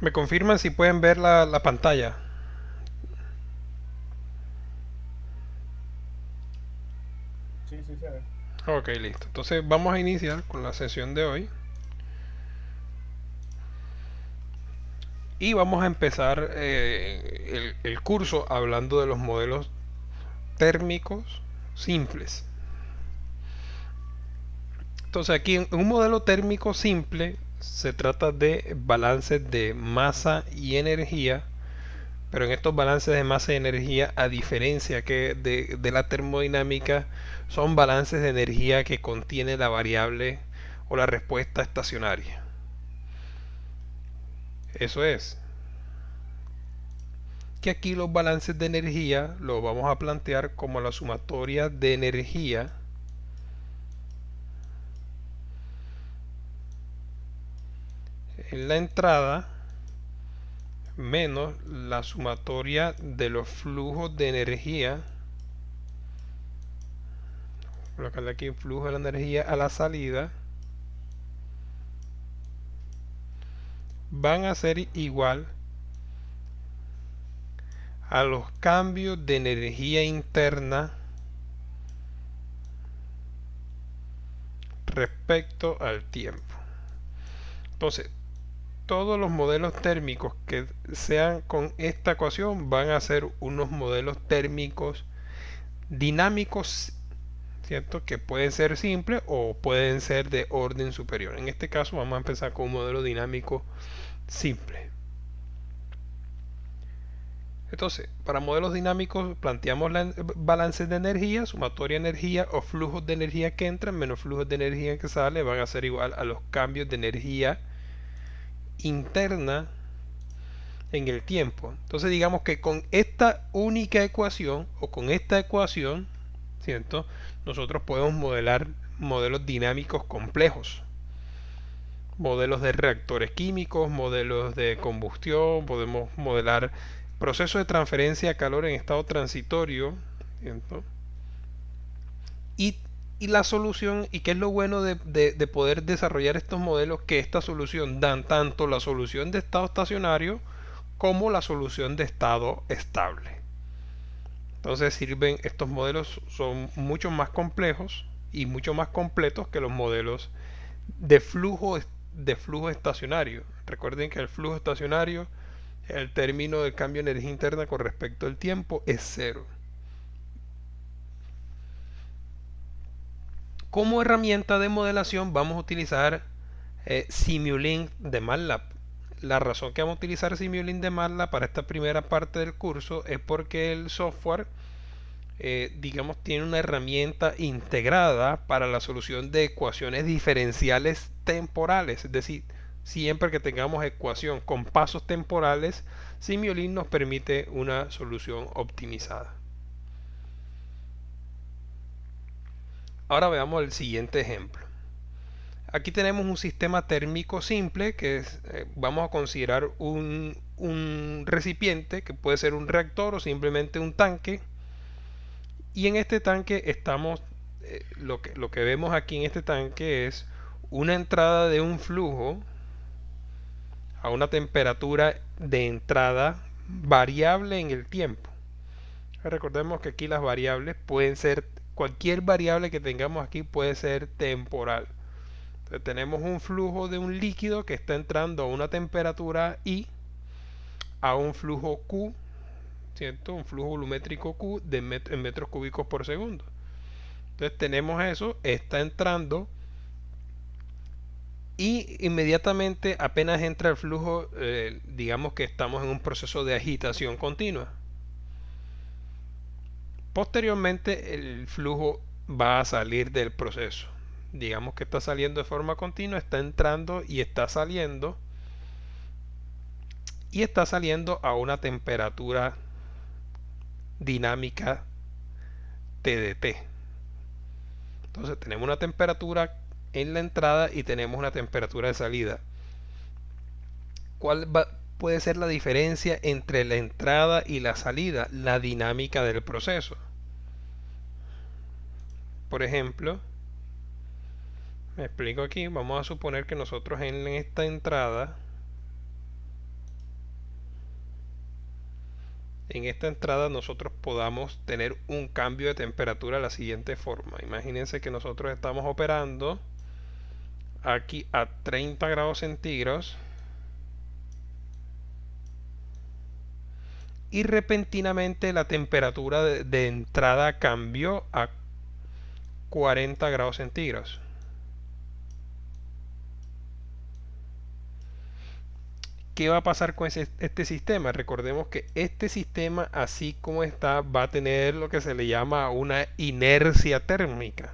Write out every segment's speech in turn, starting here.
Me confirman si pueden ver la pantalla. Sí, sí se ve. Ok, listo. Entonces vamos a iniciar con la sesión de hoy. Y vamos a empezar el curso hablando de los modelos térmicos simples. Entonces aquí en un modelo térmico simple se trata de balances de masa y energía, pero en estos balances de masa y energía, a diferencia que de la termodinámica, son balances de energía que contiene la variable o la respuesta estacionaria. Eso es, que aquí los balances de energía los vamos a plantear como la sumatoria de energía en la entrada menos la sumatoria de los flujos de energía, colocarle aquí flujo de la energía a la salida, van a ser igual a los cambios de energía interna respecto al tiempo. Entonces, todos los modelos térmicos que sean con esta ecuación van a ser unos modelos térmicos dinámicos, ¿cierto? Que pueden ser simples o pueden ser de orden superior. En este caso vamos a empezar con un modelo dinámico simple. Entonces, para modelos dinámicos planteamos balances de energía, sumatoria de energía o flujos de energía que entran menos flujos de energía que sale van a ser igual a los cambios de energía interna en el tiempo. Entonces digamos que con esta única ecuación o con esta ecuación, ¿cierto? Nosotros podemos modelar modelos dinámicos complejos, modelos de reactores químicos, modelos de combustión, podemos modelar procesos de transferencia de calor en estado transitorio, ¿cierto? Y, y la solución, y qué es lo bueno de poder desarrollar estos modelos, que esta solución dan tanto la solución de estado estacionario como la solución de estado estable. Entonces sirven, estos modelos son mucho más complejos y mucho más completos que los modelos de flujo estacionario. Recuerden que el flujo estacionario, el término del cambio de energía interna con respecto al tiempo, es cero. Como herramienta de modelación vamos a utilizar Simulink de MATLAB. La razón que vamos a utilizar Simulink de MATLAB para esta primera parte del curso es porque el software, digamos, tiene una herramienta integrada para la solución de ecuaciones diferenciales temporales. Es decir, siempre que tengamos ecuación con pasos temporales, Simulink nos permite una solución optimizada. Ahora veamos el siguiente ejemplo. Aquí tenemos un sistema térmico simple que es, vamos a considerar un recipiente que puede ser un reactor o simplemente un tanque. Y en este tanque estamos, lo que vemos aquí en este tanque es una entrada de un flujo a una temperatura de entrada variable en el tiempo. Recordemos que aquí las variables pueden ser, cualquier variable que tengamos aquí puede ser temporal. Entonces tenemos un flujo de un líquido que está entrando a una temperatura I a un flujo Q, ¿cierto? Un flujo volumétrico Q en metros cúbicos por segundo. Entonces tenemos eso, está entrando y inmediatamente apenas entra el flujo, digamos que estamos en un proceso de agitación continua. Posteriormente el flujo va a salir del proceso. Digamos que está saliendo de forma continua, está entrando y está saliendo a una temperatura dinámica TDT. Entonces tenemos una temperatura en la entrada y tenemos una temperatura de salida. Puede ser la diferencia entre la entrada y la salida? La dinámica del proceso. Por ejemplo, me explico aquí, vamos a suponer que nosotros en esta entrada en esta entrada nosotros podamos tener un cambio de temperatura de la siguiente forma. Imagínense que nosotros estamos operando aquí a 30 grados centígrados y repentinamente la temperatura de entrada cambió a 40 grados centígrados. ¿Qué va a pasar con este sistema? Recordemos que este sistema, así como está, va a tener lo que se le llama una inercia térmica.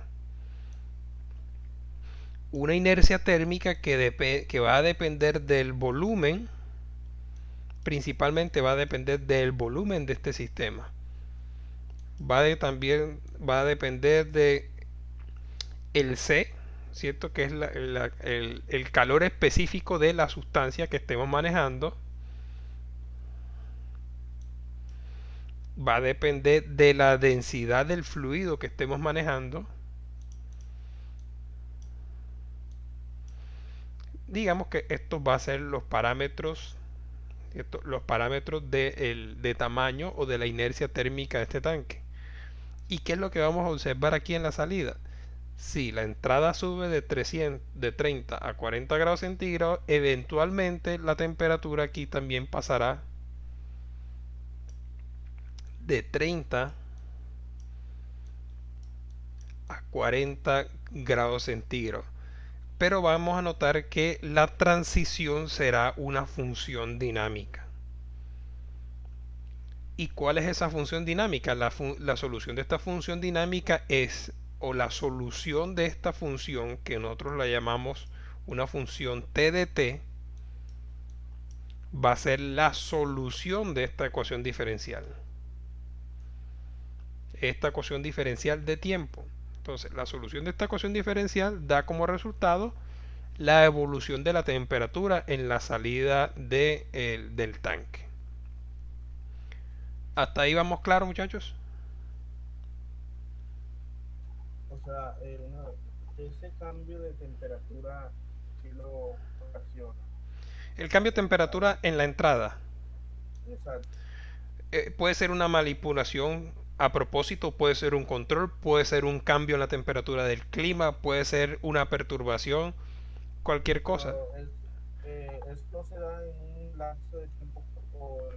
Una inercia térmica que va a depender del volumen, principalmente va a depender del volumen de este sistema. También va a depender de el C, ¿cierto? Que es el calor específico de la sustancia que estemos manejando. Va a depender de la densidad del fluido que estemos manejando. Digamos que estos van a ser los parámetros, ¿cierto? Los parámetros de tamaño o de la inercia térmica de este tanque. ¿Y qué es lo que vamos a observar aquí en la salida? Si la entrada sube de 30 a 40 grados centígrados, eventualmente la temperatura aquí también pasará de 30 a 40 grados centígrados. Pero vamos a notar que la transición será una función dinámica. ¿Y cuál es esa función dinámica? La solución de esta función dinámica es, o la solución de esta función, que nosotros la llamamos una función t de t, va a ser la solución de esta ecuación diferencial. Esta ecuación diferencial de tiempo. Entonces, la solución de esta ecuación diferencial da como resultado la evolución de la temperatura en la salida del tanque. ¿Hasta ahí vamos claro, muchachos? O sea, ese cambio de temperatura sí lo ocasiona. El cambio de temperatura en la entrada Exacto. puede ser una manipulación a propósito, puede ser un control, puede ser un cambio en la temperatura del clima, puede ser una perturbación, cualquier cosa. Pero esto se da en un lapso de tiempo corto,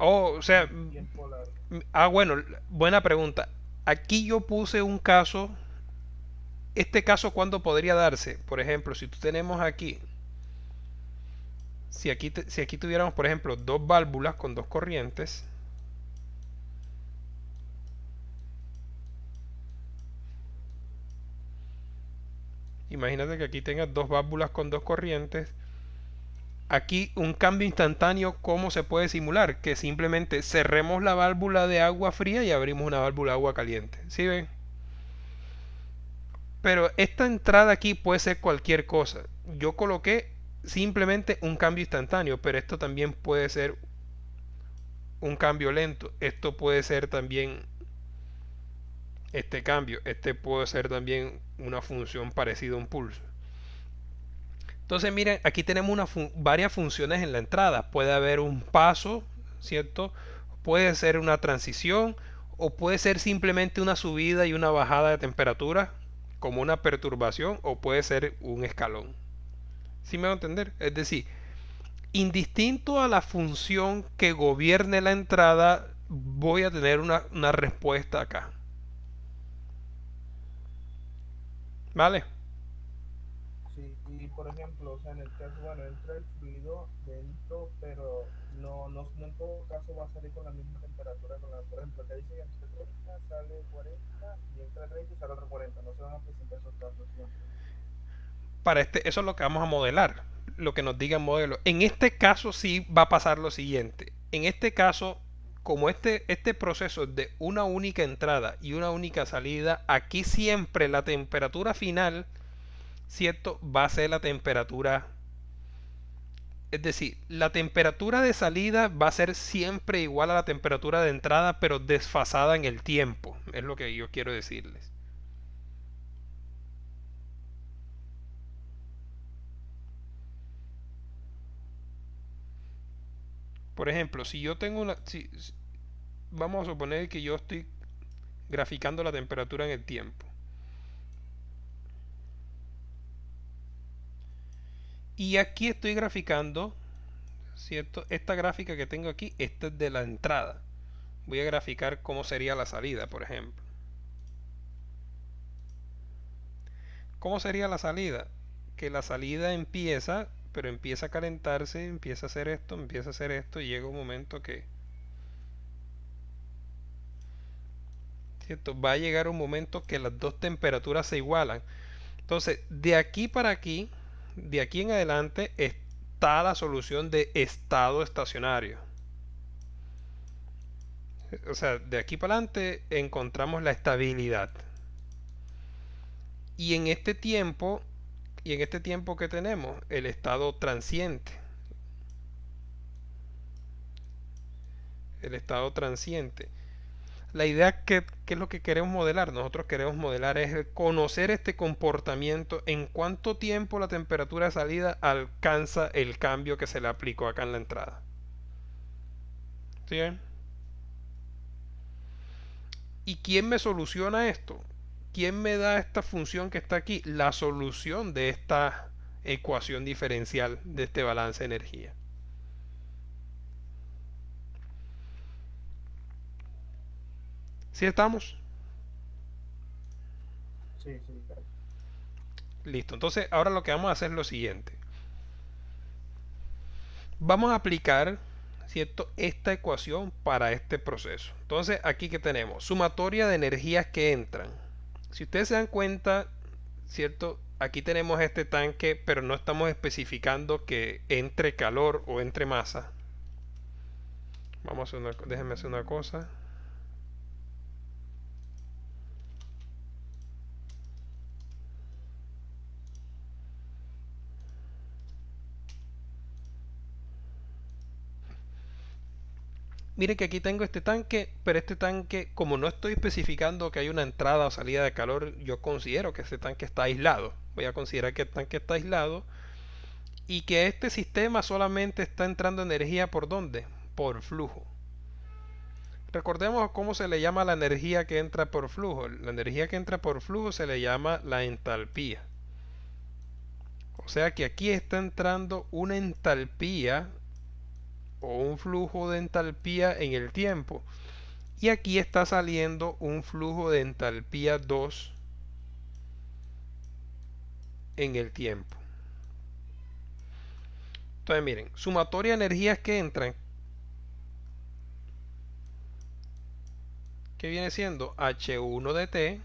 O sea, un tiempo largo. bueno, buena pregunta. Aquí yo puse un caso. Este caso, ¿cuándo podría darse? Por ejemplo, si tenemos aquí, si aquí tuviéramos, por ejemplo, dos válvulas con dos corrientes, imagínate que aquí tengas dos válvulas con dos corrientes. Aquí un cambio instantáneo, ¿cómo se puede simular? Que simplemente cerremos la válvula de agua fría y abrimos una válvula de agua caliente. ¿Sí ven? Pero esta entrada aquí puede ser cualquier cosa. Yo coloqué simplemente un cambio instantáneo, pero esto también puede ser un cambio lento. Esto puede ser también este cambio. Este puede ser también una función parecida a un pulso. Entonces miren, aquí tenemos varias funciones en la entrada. Puede haber un paso, ¿cierto? Puede ser una transición o puede ser simplemente una subida y una bajada de temperatura como una perturbación o puede ser un escalón. ¿Sí me va a entender? Es decir, indistinto a la función que gobierne la entrada, voy a tener una respuesta acá. ¿Vale? Sí, y por ejemplo, o sea, en el caso, bueno, entra el fluido dentro, pero no en todo caso va a salir con la misma temperatura. Por ejemplo, acá dice que entre 30 sale 40 y entra 30 y sale otro 40. No se van a presentar esos casos siempre. Eso es lo que vamos a modelar, lo que nos diga el modelo. En este caso sí va a pasar lo siguiente. En este caso, como este proceso es de una única entrada y una única salida, aquí siempre la temperatura final, ¿cierto? Va a ser la temperatura. Es decir, la temperatura de salida va a ser siempre igual a la temperatura de entrada, pero desfasada en el tiempo. Es lo que yo quiero decirles. Por ejemplo, si yo tengo vamos a suponer que yo estoy graficando la temperatura en el tiempo. Y aquí estoy graficando, ¿cierto? Esta gráfica que tengo aquí, esta es de la entrada. Voy a graficar cómo sería la salida, por ejemplo. ¿Cómo sería la salida? Que la salida empieza, pero empieza a calentarse, empieza a hacer esto, y llega un momento que, ¿cierto? Va a llegar un momento que las dos temperaturas se igualan. Entonces, de aquí para aquí, de aquí en adelante, está la solución de estado estacionario. O sea, de aquí para adelante encontramos la estabilidad. Y en este tiempo, y en este tiempo que tenemos, el estado transiente. El estado transiente. La idea que es lo que queremos modelar, nosotros queremos modelar es conocer este comportamiento, en cuánto tiempo la temperatura de salida alcanza el cambio que se le aplicó acá en la entrada. ¿Sí? ¿Y quién me soluciona esto? ¿Quién me da esta función que está aquí? La solución de esta ecuación diferencial de este balance de energía. ¿Sí estamos? Sí, sí, claro. Listo. Entonces ahora lo que vamos a hacer es lo siguiente. Vamos a aplicar, ¿cierto?, esta ecuación para este proceso. Entonces aquí que tenemos sumatoria de energías que entran. Si ustedes se dan cuenta, ¿cierto? Aquí tenemos este tanque, pero no estamos especificando que entre calor o entre masa. Déjenme hacer una cosa. Miren que aquí tengo este tanque, pero este tanque, como no estoy especificando que hay una entrada o salida de calor, yo considero que este tanque está aislado. Voy a considerar que el tanque está aislado y que este sistema solamente está entrando energía por ¿dónde? Por flujo. Recordemos cómo se le llama la energía que entra por flujo. La energía que entra por flujo se le llama la entalpía. O sea que aquí está entrando una entalpía o un flujo de entalpía en el tiempo. Y aquí está saliendo un flujo de entalpía 2 en el tiempo. Entonces miren, sumatoria de energías que entran, que viene siendo H1 de T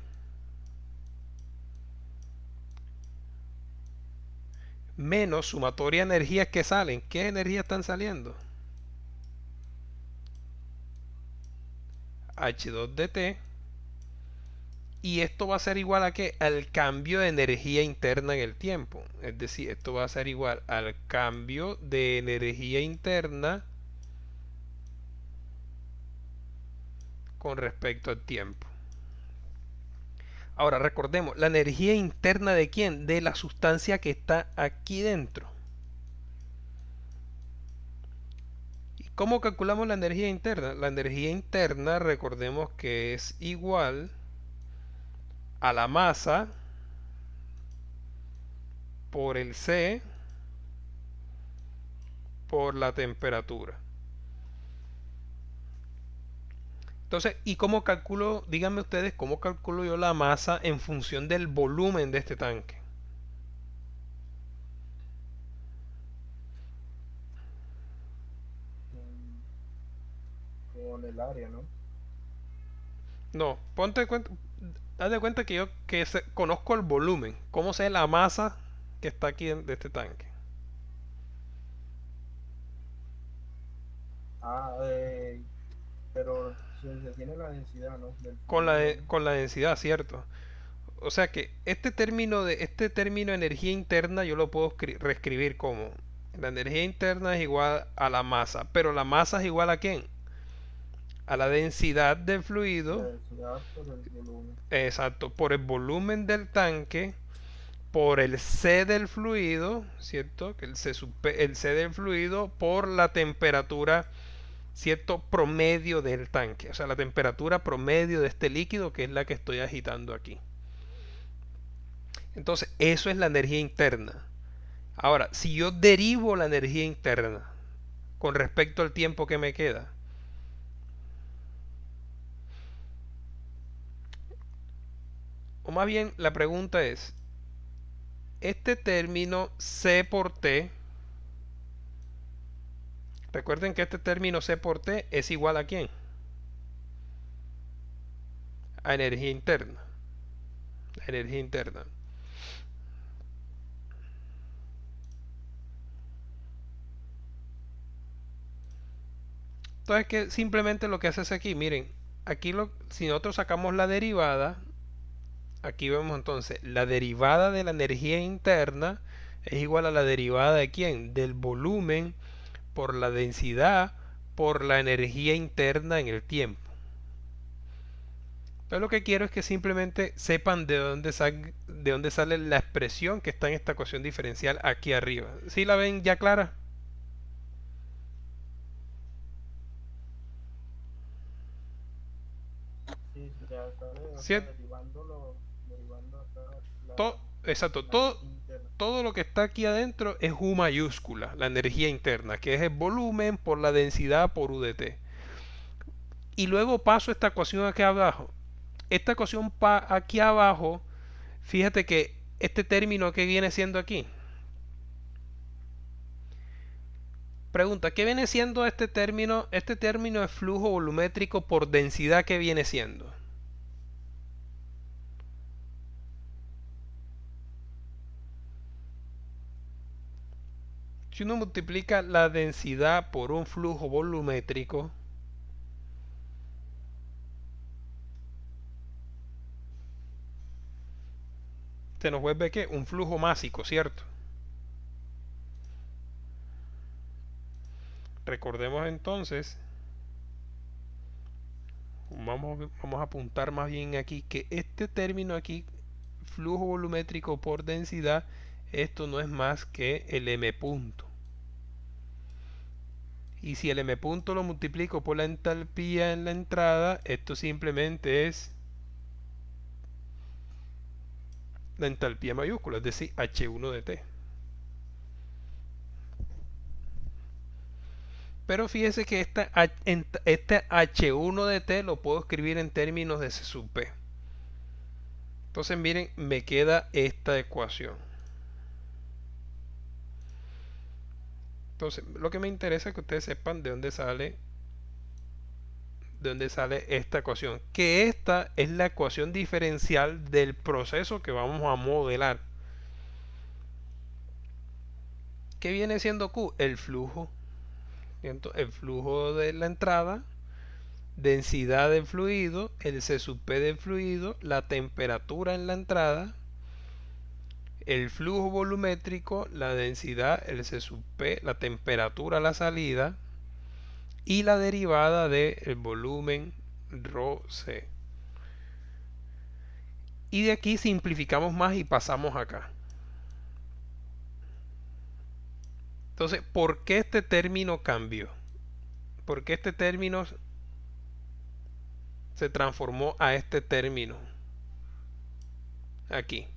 menos sumatoria de energías que salen. ¿Qué energías están saliendo? H2 de T. Y esto va a ser igual a qué? Al cambio de energía interna en el tiempo. Es decir, esto va a ser igual al cambio de energía interna con respecto al tiempo. Ahora recordemos, la energía interna de quién? De la sustancia que está aquí dentro. ¿Y cómo calculamos la energía interna? La energía interna, recordemos que es igual a la masa por el C por la temperatura. Entonces, ¿y cómo calculo? Díganme ustedes, ¿cómo calculo yo la masa en función del volumen de este tanque? Mm, con el área, ¿no? No, ponte de cuenta, haz de cuenta que yo conozco el volumen. ¿Cómo sé la masa que está aquí de este tanque? Ah, pero se tiene la densidad, ¿no? Del Con fluido. con la densidad, ¿cierto? O sea que este término de energía interna yo lo puedo reescribir como la energía interna es igual a la masa, pero la masa es igual a quién? A la densidad del La fluido, densidad por el volumen. exacto, por el volumen del tanque, por el C del fluido, ¿cierto? Que el C del fluido por la temperatura cierto promedio del tanque, o sea, la temperatura promedio de este líquido que es la que estoy agitando aquí. Entonces, eso es la energía interna. Ahora, si yo derivo la energía interna con respecto al tiempo que me queda, o más bien la pregunta es, este término C por T, recuerden que este término C por T es igual a ¿quién? A energía interna. La energía interna. Entonces, que simplemente lo que haces aquí, miren, aquí si nosotros sacamos la derivada, aquí vemos entonces la derivada de la energía interna es igual a la derivada de quién? Del volumen por la densidad por la energía interna en el tiempo. Entonces lo que quiero es que simplemente sepan de dónde sale la expresión que está en esta ecuación diferencial aquí arriba. ¿Sí la ven ya clara? Sí, sí, ya sale, o sea, ¿Cierto? derivando acá Exacto, la energía interna. todo lo que está aquí adentro es U mayúscula, la energía interna, que es el volumen por la densidad por U de T. Y luego paso esta ecuación aquí abajo. Esta ecuación aquí abajo, fíjate que este término que viene siendo aquí. Pregunta, ¿qué viene siendo este término? Este término de flujo volumétrico por densidad, ¿qué viene siendo? Si uno multiplica la densidad por un flujo volumétrico, se nos vuelve ¿qué? Un flujo másico, ¿cierto? Recordemos entonces, vamos a apuntar más bien aquí que este término aquí, flujo volumétrico por densidad, esto no es más que el m punto. Y si el m punto lo multiplico por la entalpía en la entrada, esto simplemente es la entalpía mayúscula, es decir, H1 de T. Pero fíjese que este H1 de T lo puedo escribir en términos de C sub P. Entonces miren, me queda esta ecuación. Entonces, lo que me interesa es que ustedes sepan de dónde sale esta ecuación. Que esta es la ecuación diferencial del proceso que vamos a modelar. ¿Qué viene siendo Q? El flujo. El flujo de la entrada, densidad del fluido, el C sub P del fluido, la temperatura en la entrada, el flujo volumétrico, la densidad, el C sub P, la temperatura a la salida y la derivada del volumen ρ C. Y de aquí simplificamos más y pasamos acá. Entonces, ¿por qué este término cambió? ¿Por qué este término se transformó a este término aquí?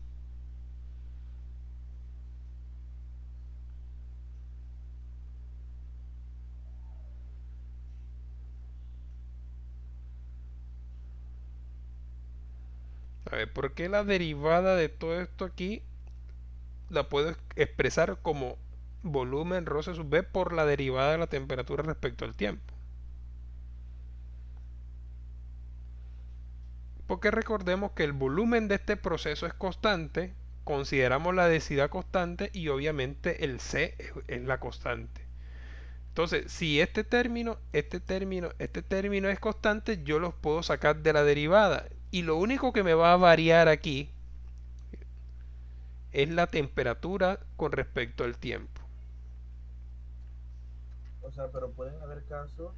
A ver, ¿por qué la derivada de todo esto aquí la puedo expresar como volumen ρ C sub B por la derivada de la temperatura respecto al tiempo? Porque recordemos que el volumen de este proceso es constante, consideramos la densidad constante y obviamente el C es la constante. Entonces, si este término es constante, yo los puedo sacar de la derivada. Y lo único que me va a variar aquí es la temperatura con respecto al tiempo. O sea, pero pueden haber casos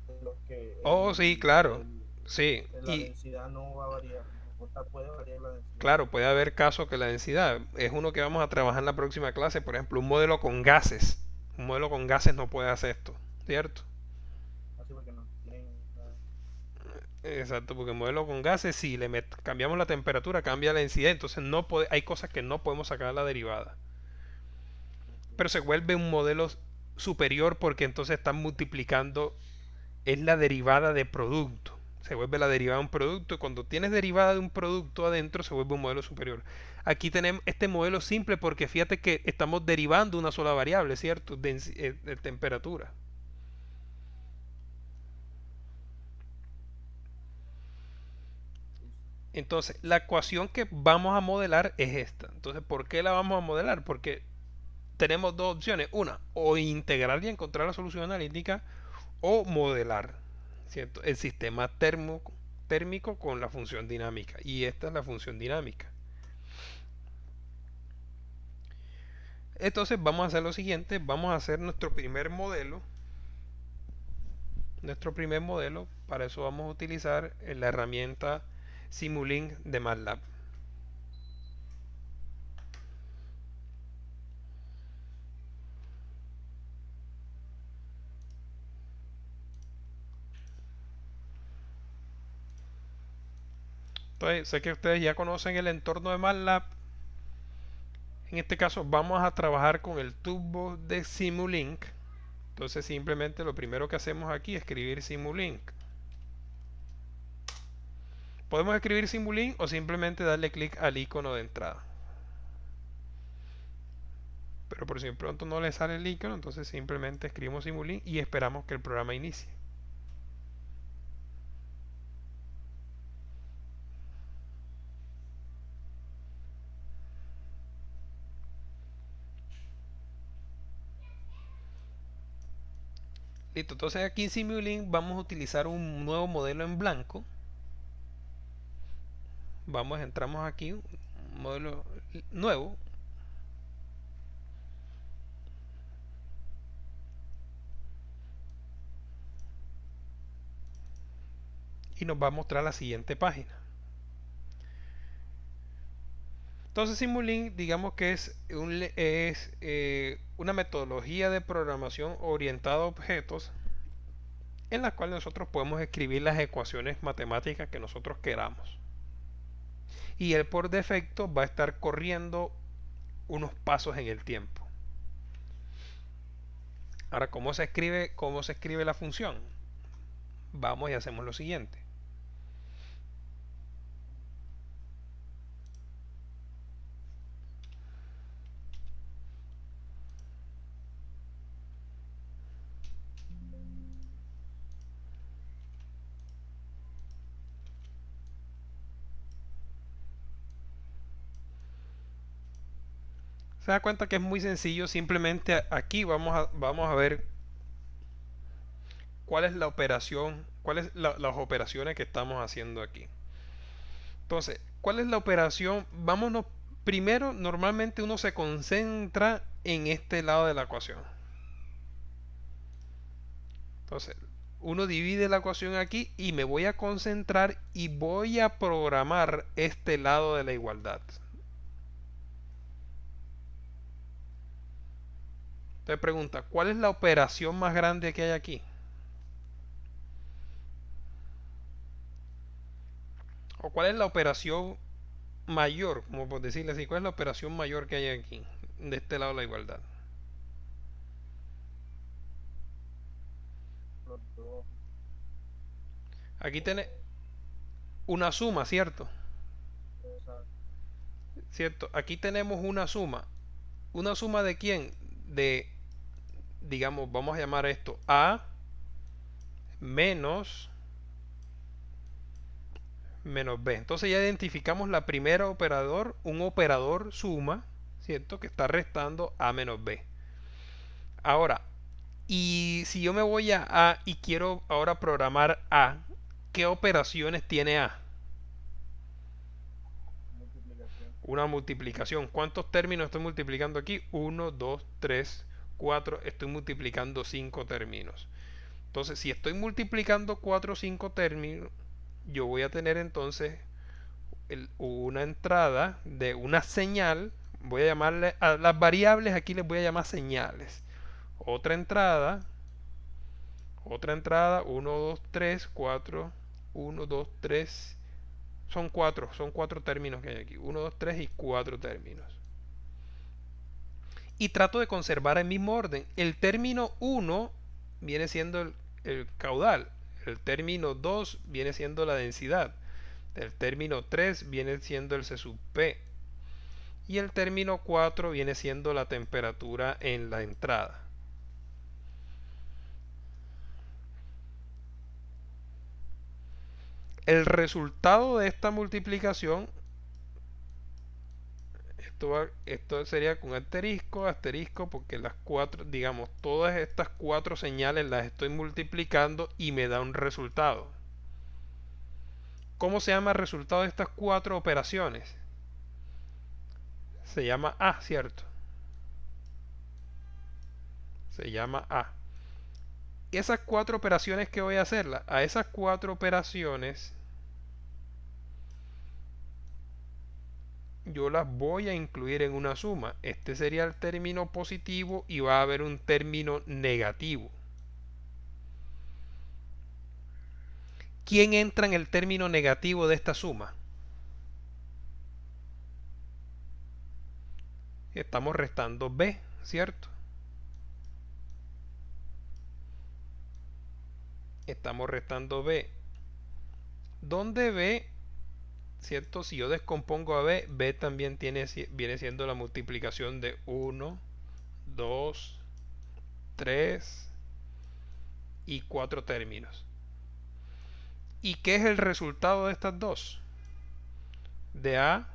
en los que Oh, sí, claro. Sí, la y densidad no va a variar, ¿no? O sea, puede variar la densidad. claro, puede haber casos que la densidad es uno que vamos a trabajar en la próxima clase. Por ejemplo, un modelo con gases. Un modelo con gases no puede hacer esto, ¿cierto? Exacto, porque el modelo con gases, si cambiamos la temperatura, cambia la densidad, entonces hay cosas que no podemos sacar a la derivada. Pero se vuelve un modelo superior porque entonces están multiplicando, es la derivada de producto. Se vuelve la derivada de un producto y cuando tienes derivada de un producto adentro se vuelve un modelo superior. Aquí tenemos este modelo simple porque fíjate que estamos derivando una sola variable, ¿cierto? De temperatura. Sí, sí. Entonces, la ecuación que vamos a modelar es esta. Entonces, ¿por qué la vamos a modelar? Porque tenemos dos opciones. Una, o integrar y encontrar la solución analítica o modelar, ¿cierto? El sistema térmico con la función dinámica. Y esta es la función dinámica. Entonces vamos a hacer lo siguiente. Vamos a hacer nuestro primer modelo. Nuestro primer modelo. Para eso vamos a utilizar la herramienta Simulink de MATLAB. Entonces, sé que ustedes ya conocen el entorno de MATLAB. En este caso vamos a trabajar con el tubo de Simulink. Entonces simplemente lo primero que hacemos aquí es escribir Simulink. Podemos escribir Simulink o simplemente darle clic al icono de entrada. Pero por si de pronto no le sale el icono, entonces simplemente escribimos Simulink y esperamos que el programa inicie. Listo, entonces aquí en Simulink vamos a utilizar un nuevo modelo en blanco. Entramos aquí, un modelo nuevo. Y nos va a mostrar la siguiente página. Entonces Simulink, digamos que es una metodología de programación orientada a objetos en la cual nosotros podemos escribir las ecuaciones matemáticas que nosotros queramos. Y él por defecto va a estar corriendo unos pasos en el tiempo. Ahora, cómo se escribe la función? Vamos y hacemos lo siguiente. Se da cuenta que es muy sencillo, simplemente aquí vamos a ver cuál es la operación, las operaciones que estamos haciendo aquí. Entonces, ¿cuál es la operación? Vámonos, primero, normalmente uno se concentra en este lado de la ecuación. Entonces, uno divide la ecuación aquí y me voy a concentrar y voy a programar este lado de la igualdad. Entonces pregunta, ¿cuál es la operación más grande que hay aquí? ¿O cuál es la operación mayor, como por decirle así, cuál es la operación mayor que hay aquí, de este lado de la igualdad? Los dos. Aquí tiene O, una suma, ¿cierto? exacto. ¿Cierto? Aquí tenemos una suma. ¿Una suma de quién? De, digamos, vamos a llamar esto A menos menos B. Entonces ya identificamos la primera operador, un operador suma, ¿cierto? Que está restando A menos B. Ahora, y si yo me voy a A y quiero ahora programar A, ¿qué operaciones tiene A? Multiplicación. Una multiplicación. ¿Cuántos términos estoy multiplicando aquí? Uno, 2, 3, 4. Estoy multiplicando 5 términos. Entonces, si estoy multiplicando 4 o 5 términos, yo voy a tener entonces una entrada de una señal. Voy a llamarle a las variables, aquí les voy a llamar señales. Otra entrada, uno, 2, 3, 4, 1, 2, 3. Son cuatro términos que hay aquí. Uno, 2, 3 y 4 términos. Y trato de conservar el mismo orden. El término 1 viene siendo el caudal. El término 2 viene siendo la densidad. El término 3 viene siendo el C sub P. Y el término 4 viene siendo la temperatura en la entrada. El resultado de esta multiplicación, esto sería con asterisco, asterisco, porque las cuatro, digamos, todas estas cuatro señales las estoy multiplicando y me da un resultado. ¿Cómo se llama el resultado de estas cuatro operaciones? Se llama A, ¿cierto? Se llama A. Esas cuatro operaciones que voy a hacerlas, a esas cuatro operaciones yo las voy a incluir en una suma. Este sería el término positivo y va a haber un término negativo. ¿Quién entra en el término negativo de esta suma? Estamos restando B, ¿cierto? Estamos restando B. ¿Dónde B, cierto? Si yo descompongo a B, B también viene siendo la multiplicación de 1, 2, 3 y 4 términos. ¿Y qué es el resultado de estas dos? De A,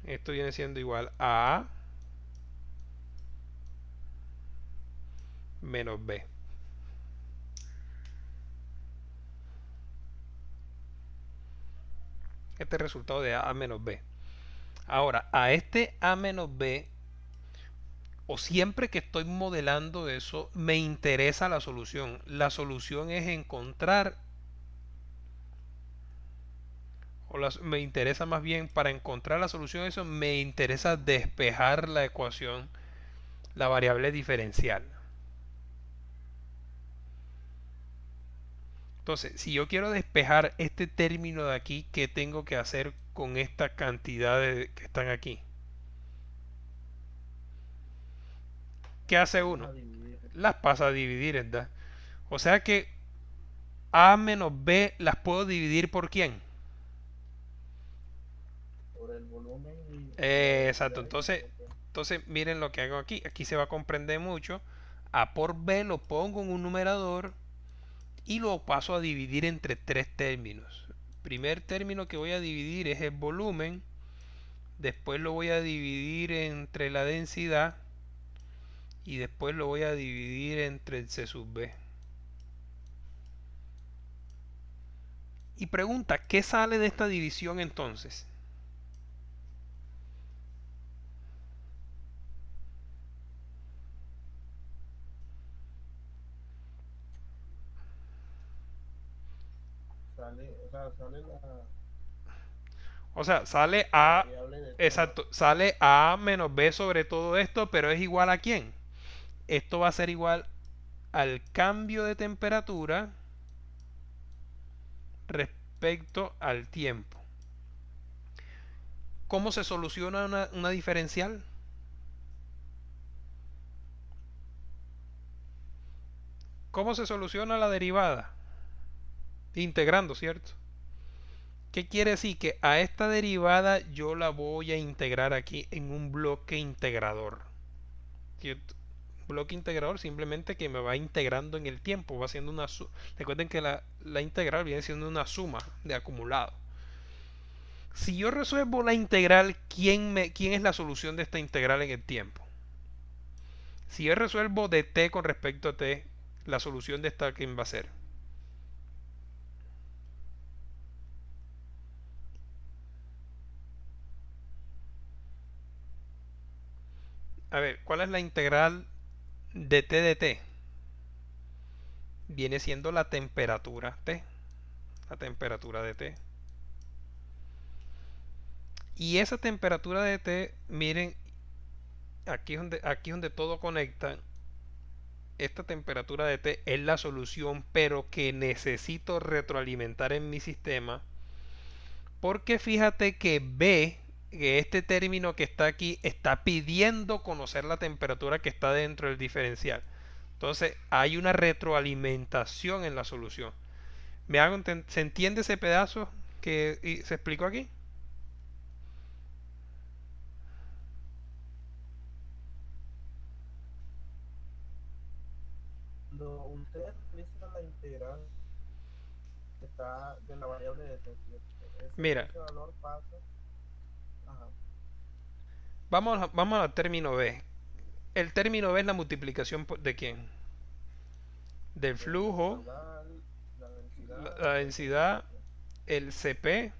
esto viene siendo igual a A menos B. Este es el resultado de A menos B. Ahora, a este A menos B, o siempre que estoy modelando eso, me interesa la solución. La solución es encontrar, me interesa más bien para encontrar la solución de eso, me interesa despejar la ecuación, la variable diferencial. Entonces, si yo quiero despejar este término de aquí, ¿qué tengo que hacer con esta cantidad que están aquí? ¿Qué hace uno? Las pasa a dividir, ¿verdad? O sea que A menos B las puedo dividir por quién. Por el volumen y la Exacto. densidad en Entonces, eso, pues. miren lo que hago aquí. Aquí se va a comprender mucho. A por B lo pongo en un numerador y lo paso a dividir entre tres términos. Primer término que voy a dividir es el volumen. Después lo voy a dividir entre la densidad. Y después lo voy a dividir entre el C sub B. Y pregunta, ¿qué sale de esta división entonces? Sale, o sea, sale O sea, sale la A, variable de todo. exacto, sale A menos B sobre todo esto, pero es igual a quién. Esto va a ser igual al cambio de temperatura respecto al tiempo. ¿Cómo se soluciona una diferencial? ¿Cómo se soluciona la derivada? Integrando, ¿cierto? ¿Qué quiere decir? Que a esta derivada yo la voy a integrar aquí en un bloque integrador. ¿Cierto? Bloque integrador simplemente que me va integrando en el tiempo. Va siendo una recuerden que la integral viene siendo una suma de acumulado. Si yo resuelvo la integral, ¿quién es la solución de esta integral en el tiempo? Si yo resuelvo de t con respecto a t, la solución de esta, ¿quién va a ser? A ver, ¿cuál es la integral de t de t? Viene siendo la temperatura T. La temperatura de T. Y esa temperatura de T, miren, aquí es donde todo conecta. esta temperatura de T es la solución, pero que necesito retroalimentar en mi sistema, porque fíjate que B, que este término que está aquí, está pidiendo conocer la temperatura que está dentro del diferencial. Entonces hay una retroalimentación en la solución. ¿Se entiende ese pedazo que se explicó aquí? Cuando usted realiza la integral está de la variable de t, ¿cierto? Mira, Ese valor pasa, ajá, vamos al término B. El término B es la multiplicación ¿de quién? Del del flujo, caudal, la densidad la y el densidad, CP. el CP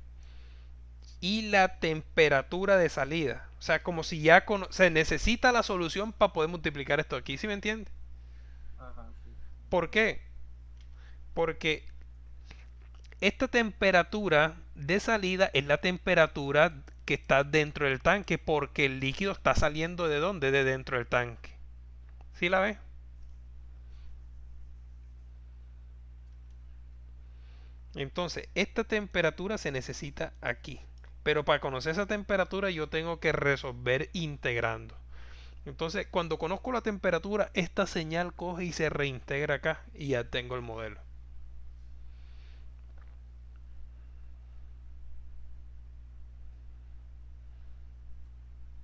y la temperatura de salida. O sea, como si ya se necesita la solución para poder multiplicar esto aquí, ¿sí me entiende? Ajá, sí. ¿Por qué? Porque esta temperatura de salida es la temperatura que está dentro del tanque porque el líquido está saliendo de dónde? De dentro del tanque. ¿Sí la ves? Entonces, esta temperatura se necesita aquí. Pero para conocer esa temperatura yo tengo que resolver integrando. Entonces, cuando conozco la temperatura, esta señal coge y se reintegra acá y ya tengo el modelo.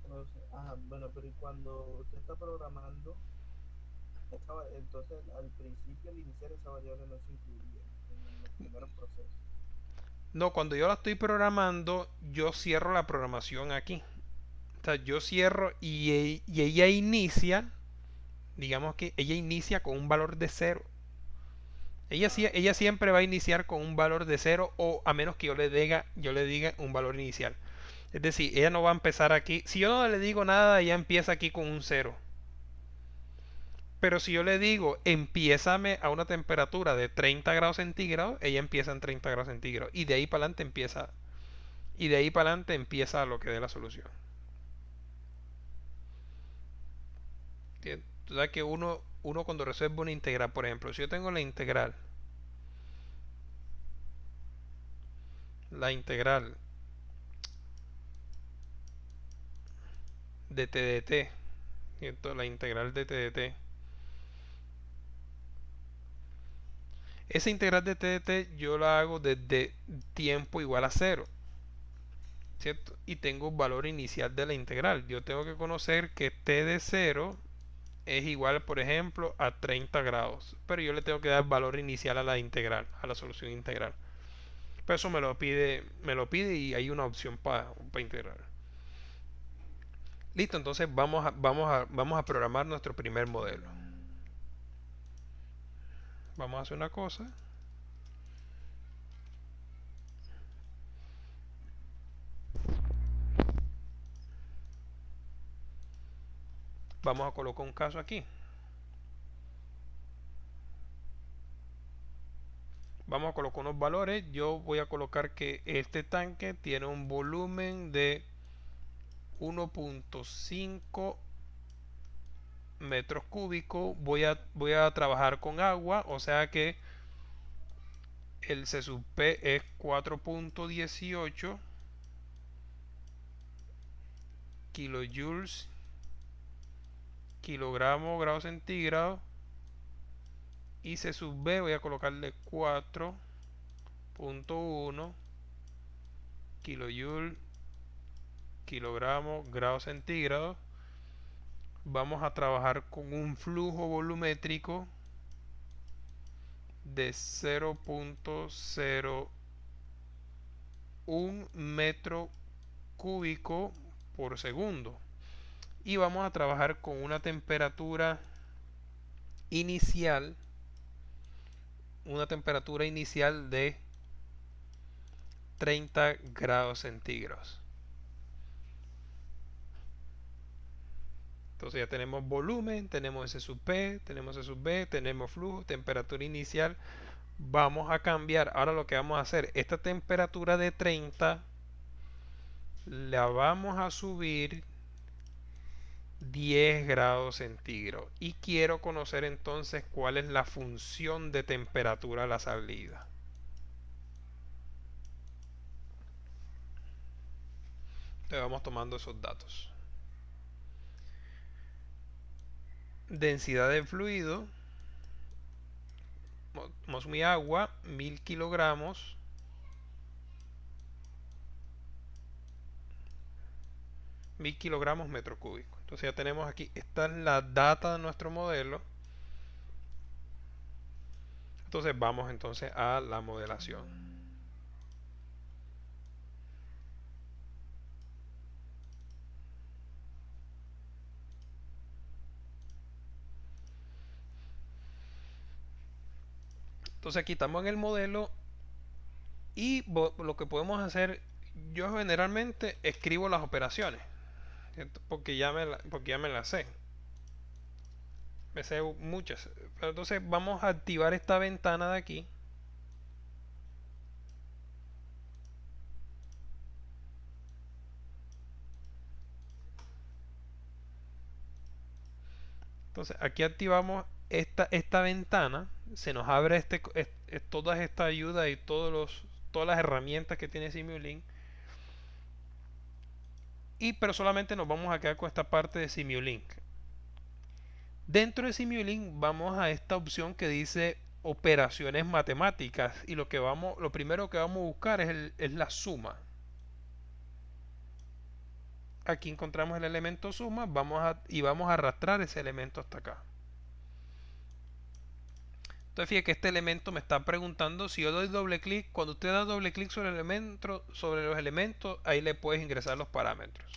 Entonces, ajá, bueno, pero y cuando usted está programando, entonces al principio, al iniciar esa variable no se incluía en los primeros procesos. No, cuando yo la estoy programando, yo cierro la programación aquí. O sea, yo cierro y ella inicia, digamos que ella inicia con un valor de cero. Ah, Ella siempre va a iniciar con un valor de cero o a menos que yo le diga un valor inicial. Es decir, ella no va a empezar aquí. Si yo no le digo nada, ella empieza aquí con un cero. Pero si yo le digo, empiézame a una temperatura de 30 grados centígrados, ella empieza en 30 grados centígrados. Y de ahí para adelante empieza. Y de ahí para adelante empieza lo que dé la solución. Tú sabes que uno cuando resuelve una integral, por ejemplo, si yo tengo la integral de t de t, ¿cierto? La integral de t de t. Esa integral de t de t yo la hago desde tiempo igual a cero, ¿cierto? Y tengo un valor inicial de la integral. Yo tengo que conocer que t de cero es igual, por ejemplo, a 30 grados. Pero yo le tengo que dar valor inicial a la integral, a la solución integral. Pero eso me lo pide y hay una opción para integrar. Listo, entonces vamos a programar nuestro primer modelo. Vamos a hacer una cosa. Vamos a colocar un caso aquí. Vamos a colocar unos valores. Yo voy a colocar que este tanque tiene un volumen de 1.5 metros cúbicos. Voy a trabajar con agua, o sea que el C sub P es 4.18 kilojoules kilogramos grado centígrado y C sub B voy a colocarle 4.1 kilojoule kilogramos grado centígrado. Vamos a trabajar con un flujo volumétrico de 0.01 metro cúbico por segundo y vamos a trabajar con inicial una temperatura inicial de 30 grados centígrados. Entonces ya tenemos volumen, tenemos S sub P, tenemos S sub B, tenemos flujo, temperatura inicial. Vamos a cambiar, ahora lo que vamos a hacer, esta temperatura de 30 la vamos a subir 10 grados centígrados. Y quiero conocer entonces cuál es la función de temperatura a la salida. Entonces vamos tomando esos datos. Densidad de fluido. Vamos mi agua, 1000 kilogramos. 1000 kilogramos metro cúbico. Entonces ya tenemos aquí, esta es la data de nuestro modelo. Entonces vamos entonces a la modelación. Entonces aquí estamos en el modelo y lo que podemos hacer, yo generalmente escribo las operaciones, ¿cierto? Porque ya me las sé. Me sé muchas. Pero entonces vamos a activar esta ventana de aquí. Entonces aquí activamos esta ventana. Se nos abre todas estas ayudas y todas las herramientas que tiene Simulink. Pero solamente nos vamos a quedar con esta parte de Simulink. Dentro de Simulink vamos a esta opción que dice operaciones matemáticas y lo primero que vamos a buscar es la suma. Aquí encontramos el elemento suma, y vamos a arrastrar ese elemento hasta acá. Entonces fíjate que este elemento me está preguntando si yo doy doble clic. Cuando usted da doble clic sobre los elementos, ahí le puedes ingresar los parámetros.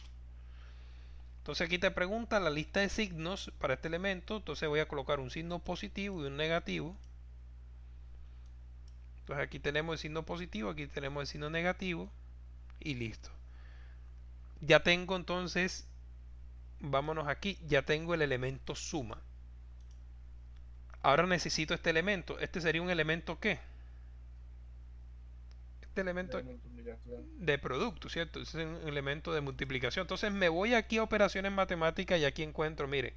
Entonces aquí te pregunta la lista de signos para este elemento. Entonces voy a colocar un signo positivo y un negativo. Entonces aquí tenemos el signo positivo, aquí tenemos el signo negativo y listo. Ya tengo entonces, vámonos aquí, ya tengo el elemento suma. Ahora necesito este elemento. ¿Este sería un elemento qué? Este elemento de multiplicación. de producto, ¿cierto? Este es un elemento de multiplicación. Entonces me voy aquí a operaciones matemáticas y aquí encuentro, mire,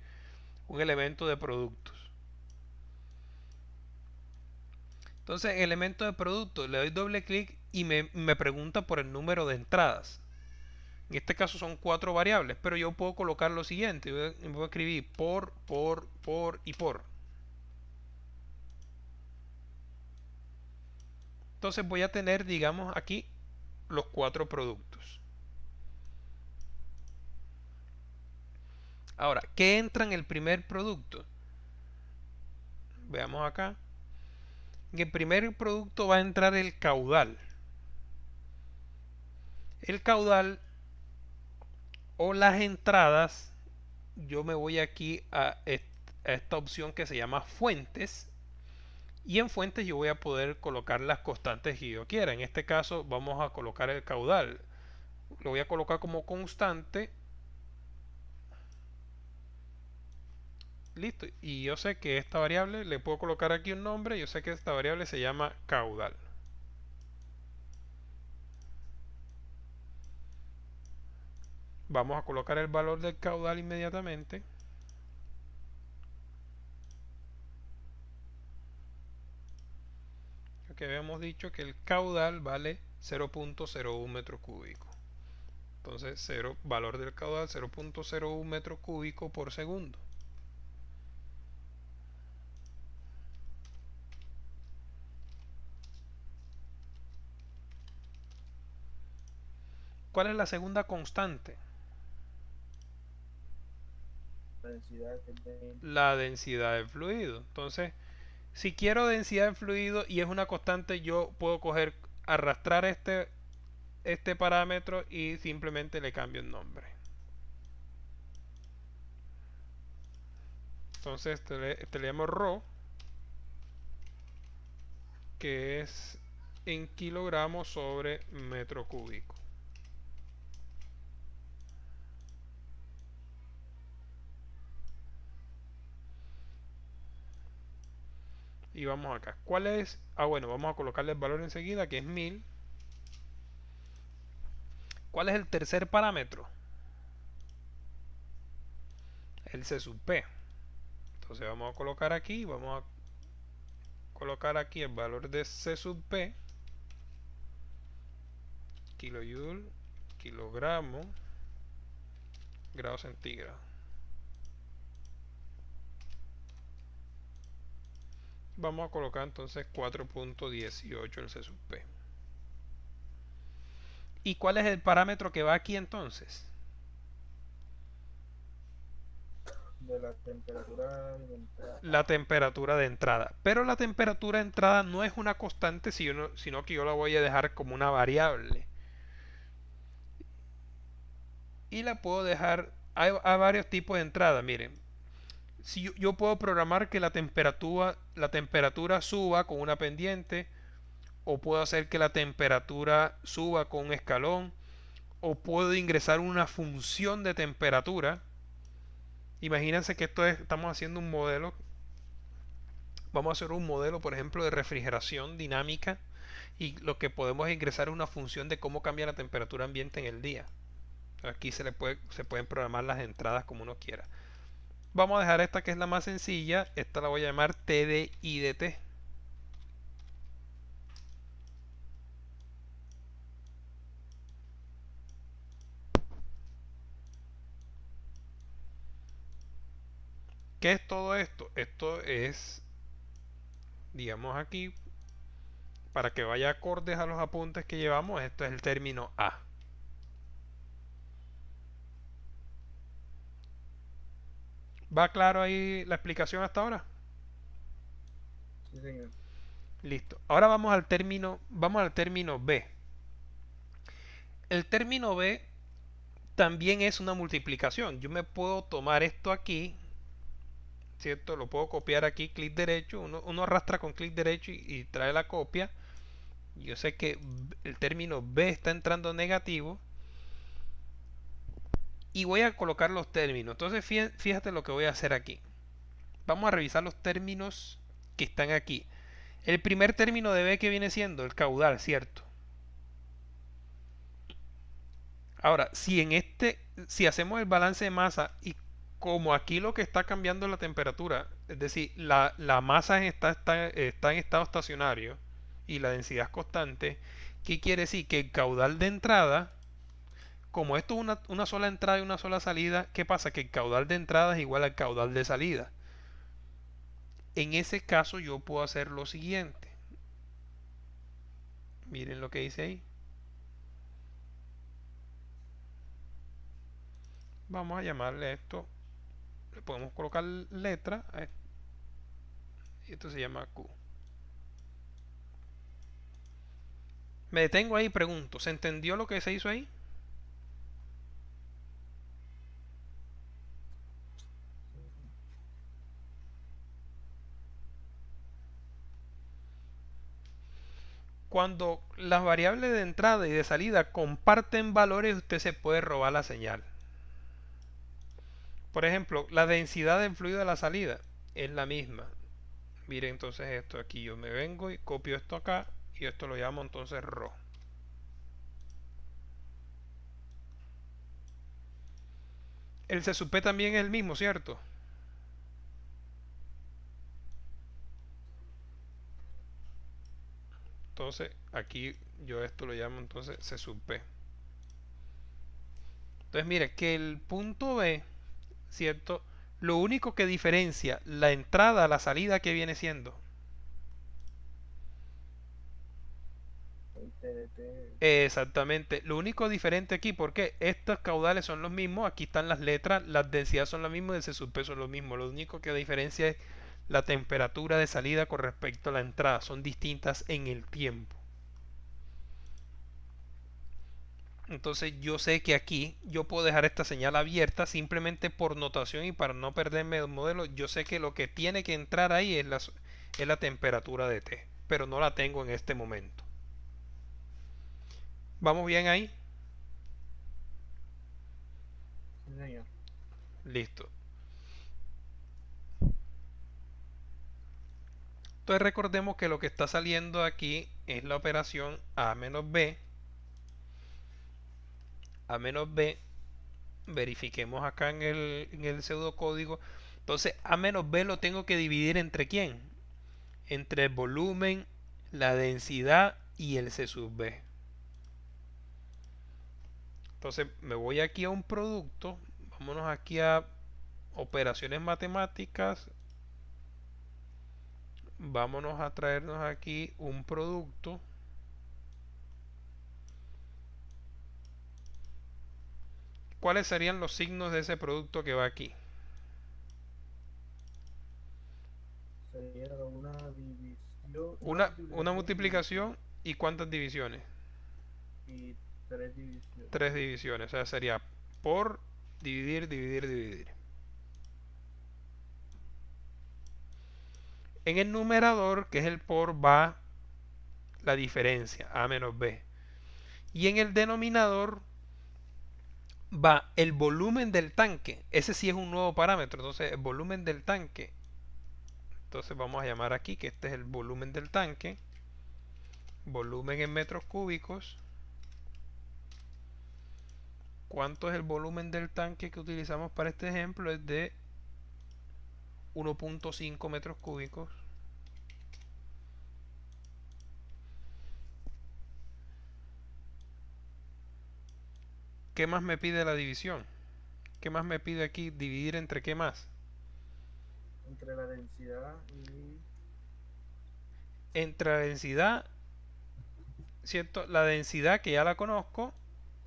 un elemento de productos. Entonces, elemento de producto, le doy doble clic y me pregunta por el número de entradas. En este caso son 4 variables, pero yo puedo colocar lo siguiente. Voy a escribir por y por. Entonces voy a tener, digamos, aquí los 4 productos. Ahora, ¿qué entra en el primer producto? Veamos acá. En el primer producto va a entrar el caudal. El caudal o las entradas, yo me voy aquí a esta opción que se llama fuentes. Y en fuentes yo voy a poder colocar las constantes que yo quiera. En este caso vamos a colocar el caudal. Lo voy a colocar como constante. Listo. Y yo sé que esta variable le puedo colocar aquí un nombre. Yo sé que esta variable se llama caudal. Vamos a colocar el valor del caudal inmediatamente. Que habíamos dicho que el caudal vale 0.01 metro cúbico. Entonces, valor del caudal 0.01 metro cúbico por segundo. ¿Cuál es la segunda constante? La densidad que tiene. La densidad del fluido. Entonces, si quiero densidad del fluido y es una constante, yo puedo arrastrar este parámetro y simplemente le cambio el nombre. Entonces, le llamo ρ, que es en kilogramos sobre metro cúbico. Y vamos acá. ¿Cuál es? Bueno, vamos a colocarle el valor enseguida, que es 1000. ¿Cuál es el tercer parámetro? el C sub P. Entonces vamos a colocar aquí, vamos a colocar aquí el valor de C sub P, kilojoule, kilogramo, grado centígrado. Vamos a colocar entonces 4.18 el C sub P. ¿Y cuál es el parámetro que va aquí entonces? De la temperatura de entrada. La temperatura de entrada. Pero la temperatura de entrada no es una constante, sino que yo la voy a dejar como una variable. Y la puedo dejar. Hay varios tipos de entrada. Miren, si yo puedo programar que la temperatura suba con una pendiente, o puedo hacer que la temperatura suba con un escalón, o puedo ingresar una función de temperatura. Imagínense que estamos haciendo un modelo. Vamos a hacer un modelo, por ejemplo, de refrigeración dinámica, y lo que podemos ingresar es una función de cómo cambia la temperatura ambiente en el día. Aquí se pueden programar las entradas como uno quiera. Vamos a dejar esta, que es la más sencilla. Esta la voy a llamar TDIDT. ¿Qué es todo esto? Esto es, digamos aquí, para que vaya acordes a los apuntes que llevamos, esto es el término A. ¿Va claro ahí la explicación hasta ahora? Sí, señor. Listo. Ahora vamos al término B. El término B también es una multiplicación. Yo me puedo tomar esto aquí, ¿cierto? Lo puedo copiar aquí, clic derecho. Uno arrastra con clic derecho y trae la copia. Yo sé que el término B está entrando negativo. Y voy a colocar los términos. Entonces fíjate lo que voy a hacer aquí. Vamos a revisar los términos que están aquí. El primer término de B, que viene siendo el caudal, ¿cierto? Ahora, si hacemos el balance de masa, y como aquí lo que está cambiando es la temperatura, es decir, la masa está en estado estacionario y la densidad es constante, ¿qué quiere decir? Que el caudal de entrada, como esto es una sola entrada y una sola salida, ¿qué pasa? Que el caudal de entrada es igual al caudal de salida. En ese caso yo puedo hacer lo siguiente. Miren lo que dice ahí. Vamos a llamarle esto. Le podemos colocar letra. Y esto se llama Q. Me detengo ahí y pregunto. ¿Se entendió lo que se hizo ahí? Cuando las variables de entrada y de salida comparten valores, usted se puede robar la señal. Por ejemplo, la densidad del fluido de la salida es la misma. Mire entonces esto aquí. Yo me vengo y copio esto acá. Y esto lo llamo entonces ρ. El C sub P también es el mismo, ¿cierto? Entonces aquí yo esto lo llamo entonces C sub P. Entonces mire que el punto B, ¿cierto? Lo único que diferencia la entrada a la salida, que viene siendo El TDT. exactamente lo único diferente aquí, porque estos caudales son los mismos, aquí están las letras, las densidades son las mismas, el C sub P son lo mismo. Lo único que diferencia es la temperatura de salida con respecto a la entrada, son distintas en el tiempo. Entonces yo sé que aquí yo puedo dejar esta señal abierta simplemente por notación, y para no perderme el modelo, yo sé que lo que tiene que entrar ahí es la temperatura de T, pero no la tengo en este momento. ¿Vamos bien ahí? Sí, señor. Listo. Entonces recordemos que lo que está saliendo aquí es la operación A menos B Verifiquemos acá en el pseudocódigo. Entonces, A menos B lo tengo que dividir entre quién? Entre el volumen, la densidad y el C sub B. Entonces, me voy aquí a un producto. Vámonos aquí a operaciones matemáticas. Vámonos a traernos aquí un producto. ¿Cuáles serían los signos de ese producto que va aquí? Sería una división, una Una multiplicación y división. multiplicación y cuántas divisiones. Y tres divisiones. Tres divisiones. O sea, sería por dividir, dividir, dividir. En el numerador, que es el por, va la diferencia, A menos B. Y en el denominador va el volumen del tanque. Ese sí es un nuevo parámetro. Entonces, el volumen del tanque. Entonces vamos a llamar aquí que este es el volumen del tanque. Volumen en metros cúbicos. ¿Cuánto es el volumen del tanque que utilizamos para este ejemplo? Es de 1.5 metros cúbicos. ¿Qué más me pide la división? ¿Qué más me pide aquí? Dividir entre qué más. Entre la densidad y... Entre la densidad, ¿cierto? La densidad que ya la conozco.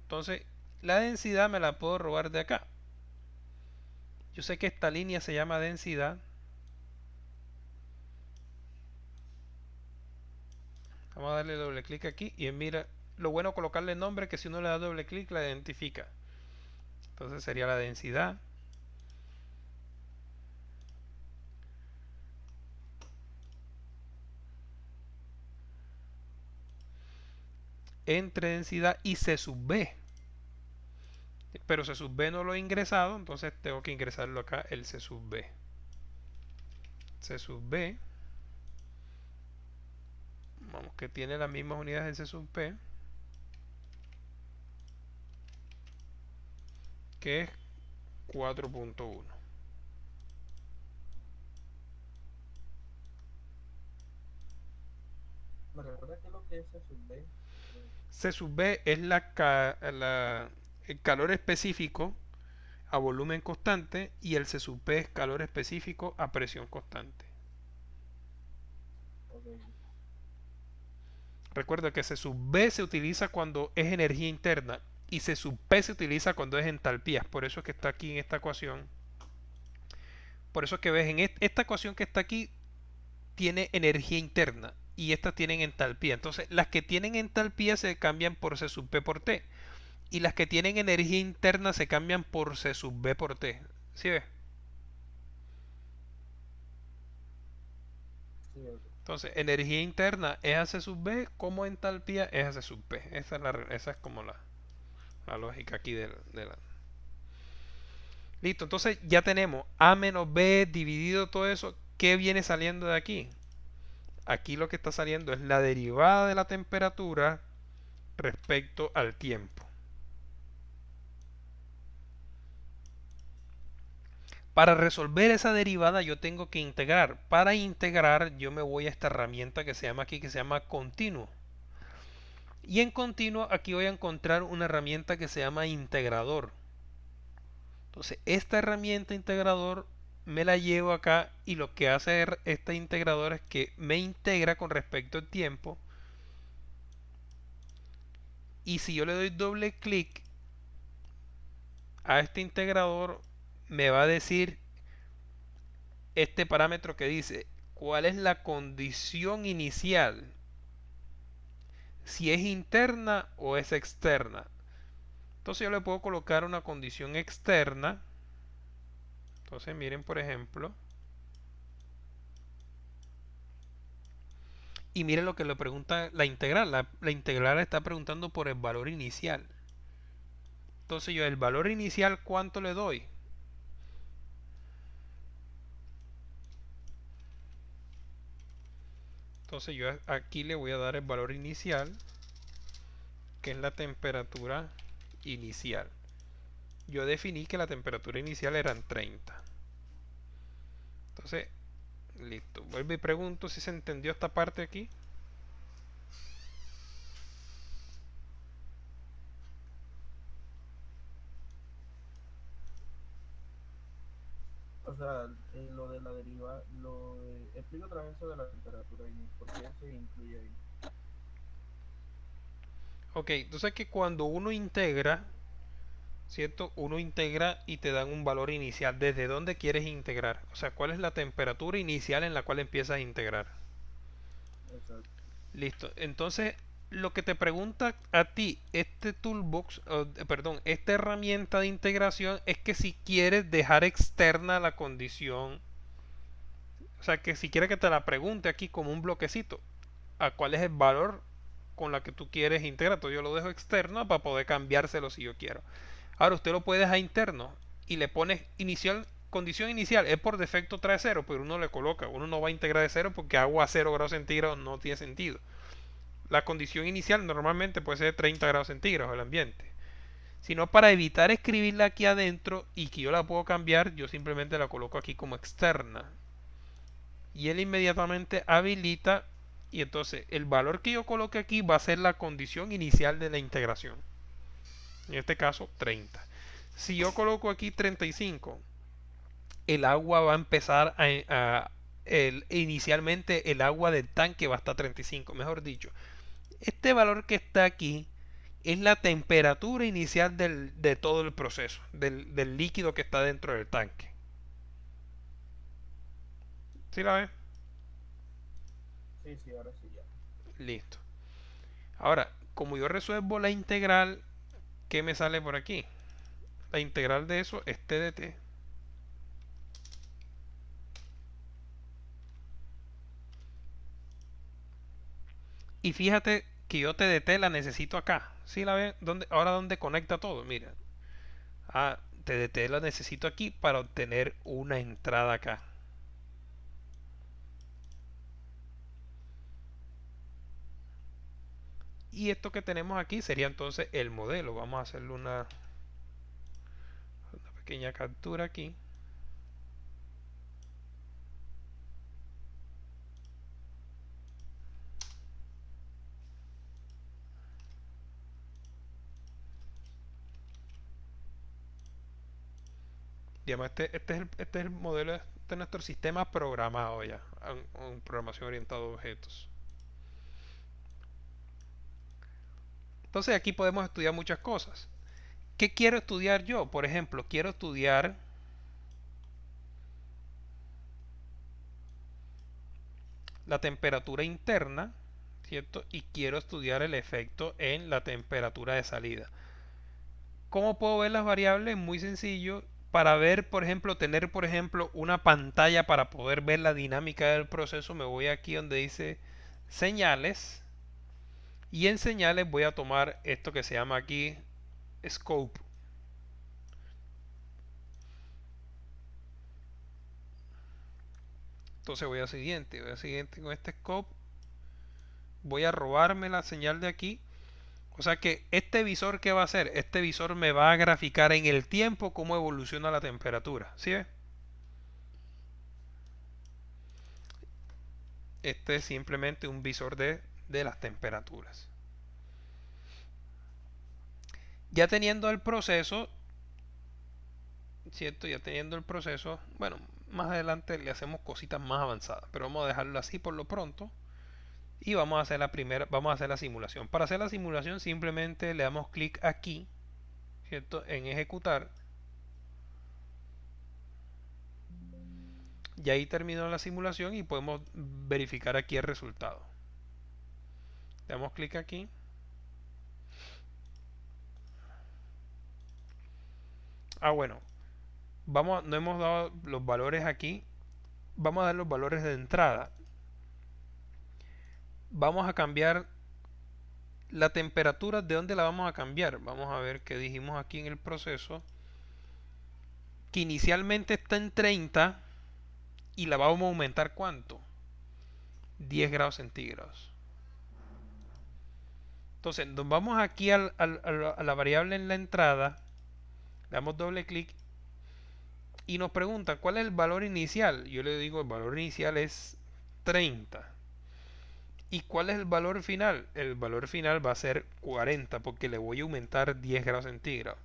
Entonces, la densidad me la puedo robar de acá. Yo sé que esta línea se llama densidad. Vamos a darle doble clic aquí y mira, lo bueno colocarle nombre que si uno le da doble clic la identifica. Entonces sería la densidad entre densidad y C sub B. Pero C sub B no lo he ingresado, entonces tengo que ingresarlo acá el C sub B. C sub B, vamos que tiene las mismas unidades del C sub P, que es 4.1. ¿Me recuerda que lo que es C sub B? C sub B es el calor específico a volumen constante y el C sub P es calor específico a presión constante. Ok, Recuerda que C sub B se utiliza cuando es energía interna y C sub P se utiliza cuando es entalpía. Por eso es que está aquí en esta ecuación. Por eso es que ves en esta ecuación que está aquí tiene energía interna y estas tienen entalpía. Entonces las que tienen entalpía se cambian por C sub P por T y las que tienen energía interna se cambian por C sub B por T. ¿Sí ves? sí, ok. Entonces, energía interna es a C sub B, como entalpía es a C sub P. Esa es como la lógica aquí de la... Listo, entonces ya tenemos A menos B dividido todo eso. ¿Qué viene saliendo de aquí? Aquí lo que está saliendo es la derivada de la temperatura respecto al tiempo. Para resolver esa derivada yo tengo que integrar. Para integrar yo me voy a esta herramienta que se llama aquí, que se llama continuo. Y en continuo aquí voy a encontrar una herramienta que se llama integrador. Entonces esta herramienta integrador me la llevo acá y lo que hace esta integrador es que me integra con respecto al tiempo. Y si yo le doy doble clic a este integrador me va a decir este parámetro que dice cuál es la condición inicial, si es interna o es externa. Entonces yo le puedo colocar una condición externa. Entonces miren por ejemplo. Y miren lo que le pregunta la integral. La integral está preguntando por el valor inicial. Entonces yo el valor inicial ¿cuánto le doy? Entonces yo aquí le voy a dar el valor inicial, que es la temperatura inicial. yo definí que la temperatura inicial eran 30. Entonces, listo. Vuelvo y pregunto si se entendió esta parte aquí. O sea, lo de la deriva, explica otra vez eso de la temperatura y por qué se incluye ahí. Ok, entonces que cuando uno integra, ¿cierto? Uno integra y te dan un valor inicial. ¿Desde dónde quieres integrar? O sea, ¿cuál es la temperatura inicial en la cual empiezas a integrar? Exacto. Listo. Entonces, lo que te pregunta a ti este toolbox, perdón, esta herramienta de integración es que si quieres dejar externa la condición, o sea, que si quieres que te la pregunte aquí como un bloquecito, a cuál es el valor con la que tú quieres integrar. Entonces yo lo dejo externo para poder cambiárselo si yo quiero. Ahora usted lo puede dejar interno y le pones inicial, condición inicial. Él por defecto trae cero, pero uno le coloca. Uno no va a integrar de cero porque agua a 0 grados centígrados no tiene sentido. La condición inicial normalmente puede ser 30 grados centígrados el ambiente. Sino para evitar escribirla aquí adentro y que yo la puedo cambiar, yo simplemente la coloco aquí como externa. Y él inmediatamente habilita y entonces el valor que yo coloque aquí va a ser la condición inicial de la integración. En este caso 30. Si yo coloco aquí 35, el agua va a empezar inicialmente el agua del tanque va hasta 35. Mejor dicho, este valor que está aquí es la temperatura inicial de todo el proceso, del líquido que está dentro del tanque. ¿Sí la ves? Sí, sí, ahora sí ya. Listo. Ahora, como yo resuelvo la integral, ¿qué me sale por aquí? La integral de eso es t de t. Y fíjate que yo t de t la necesito acá. ¿Sí la ves? Ahora dónde conecta todo. Mira. Ah, t de t la necesito aquí para obtener una entrada acá. Y esto que tenemos aquí sería entonces el modelo. Vamos a hacerle una pequeña captura aquí. Digamos, este es el modelo, este es nuestro sistema programado ya, en programación orientada a objetos. Entonces aquí podemos estudiar muchas cosas. ¿Qué quiero estudiar yo? Por ejemplo, quiero estudiar la temperatura interna, ¿cierto? Y quiero estudiar el efecto en la temperatura de salida. ¿Cómo puedo ver las variables? Muy sencillo. Para ver, por ejemplo, tener, por ejemplo, una pantalla para poder ver la dinámica del proceso, me voy aquí donde dice señales. Y en señales voy a tomar esto que se llama aquí scope. Entonces voy a siguiente con este scope. Voy a robarme la señal de aquí. O sea que este visor, ¿qué va a hacer? Este visor me va a graficar en el tiempo cómo evoluciona la temperatura. ¿Sí ves? Este es simplemente un visor de las temperaturas. Ya teniendo el proceso, ¿cierto? Ya teniendo el proceso, bueno, más adelante le hacemos cositas más avanzadas, pero vamos a dejarlo así por lo pronto. Y vamos a hacer vamos a hacer la simulación. Para hacer la simulación simplemente le damos clic aquí, ¿cierto? En ejecutar. Y ahí terminó la simulación y podemos verificar aquí el resultado. Le damos clic aquí. Ah, bueno, no hemos dado los valores aquí. Vamos a dar los valores de entrada. Vamos a cambiar la temperatura. ¿De dónde la vamos a cambiar? Vamos a ver qué dijimos aquí en el proceso. Que inicialmente está en 30 y la vamos a aumentar ¿cuánto? 10 grados centígrados. Entonces, nos vamos aquí a la variable en la entrada. Damos doble clic y nos preguntan cuál es el valor inicial. Yo le digo el valor inicial es 30. ¿Y cuál es el valor final? El valor final va a ser 40 porque le voy a aumentar 10 grados centígrados.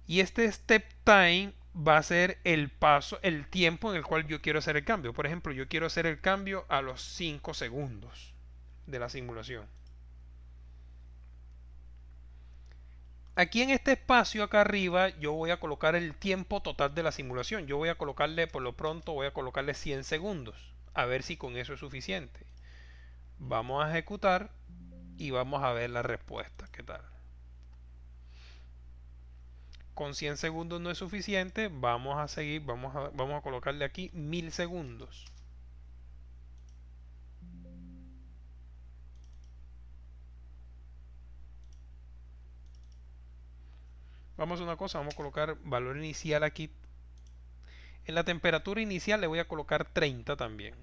Y este step time va a ser el paso, el tiempo en el cual yo quiero hacer el cambio. Por ejemplo, yo quiero hacer el cambio a los 5 segundos de la simulación. Aquí en este espacio acá arriba yo voy a colocar el tiempo total de la simulación. Yo voy a colocarle, por lo pronto voy a colocarle 100 segundos. A ver si con eso es suficiente. Vamos a ejecutar y vamos a ver la respuesta. ¿Qué tal? Con 100 segundos no es suficiente. Vamos a seguir, vamos a colocarle aquí 1000 segundos. Vamos a una cosa, vamos a colocar valor inicial aquí. En la temperatura inicial le voy a colocar 30 también.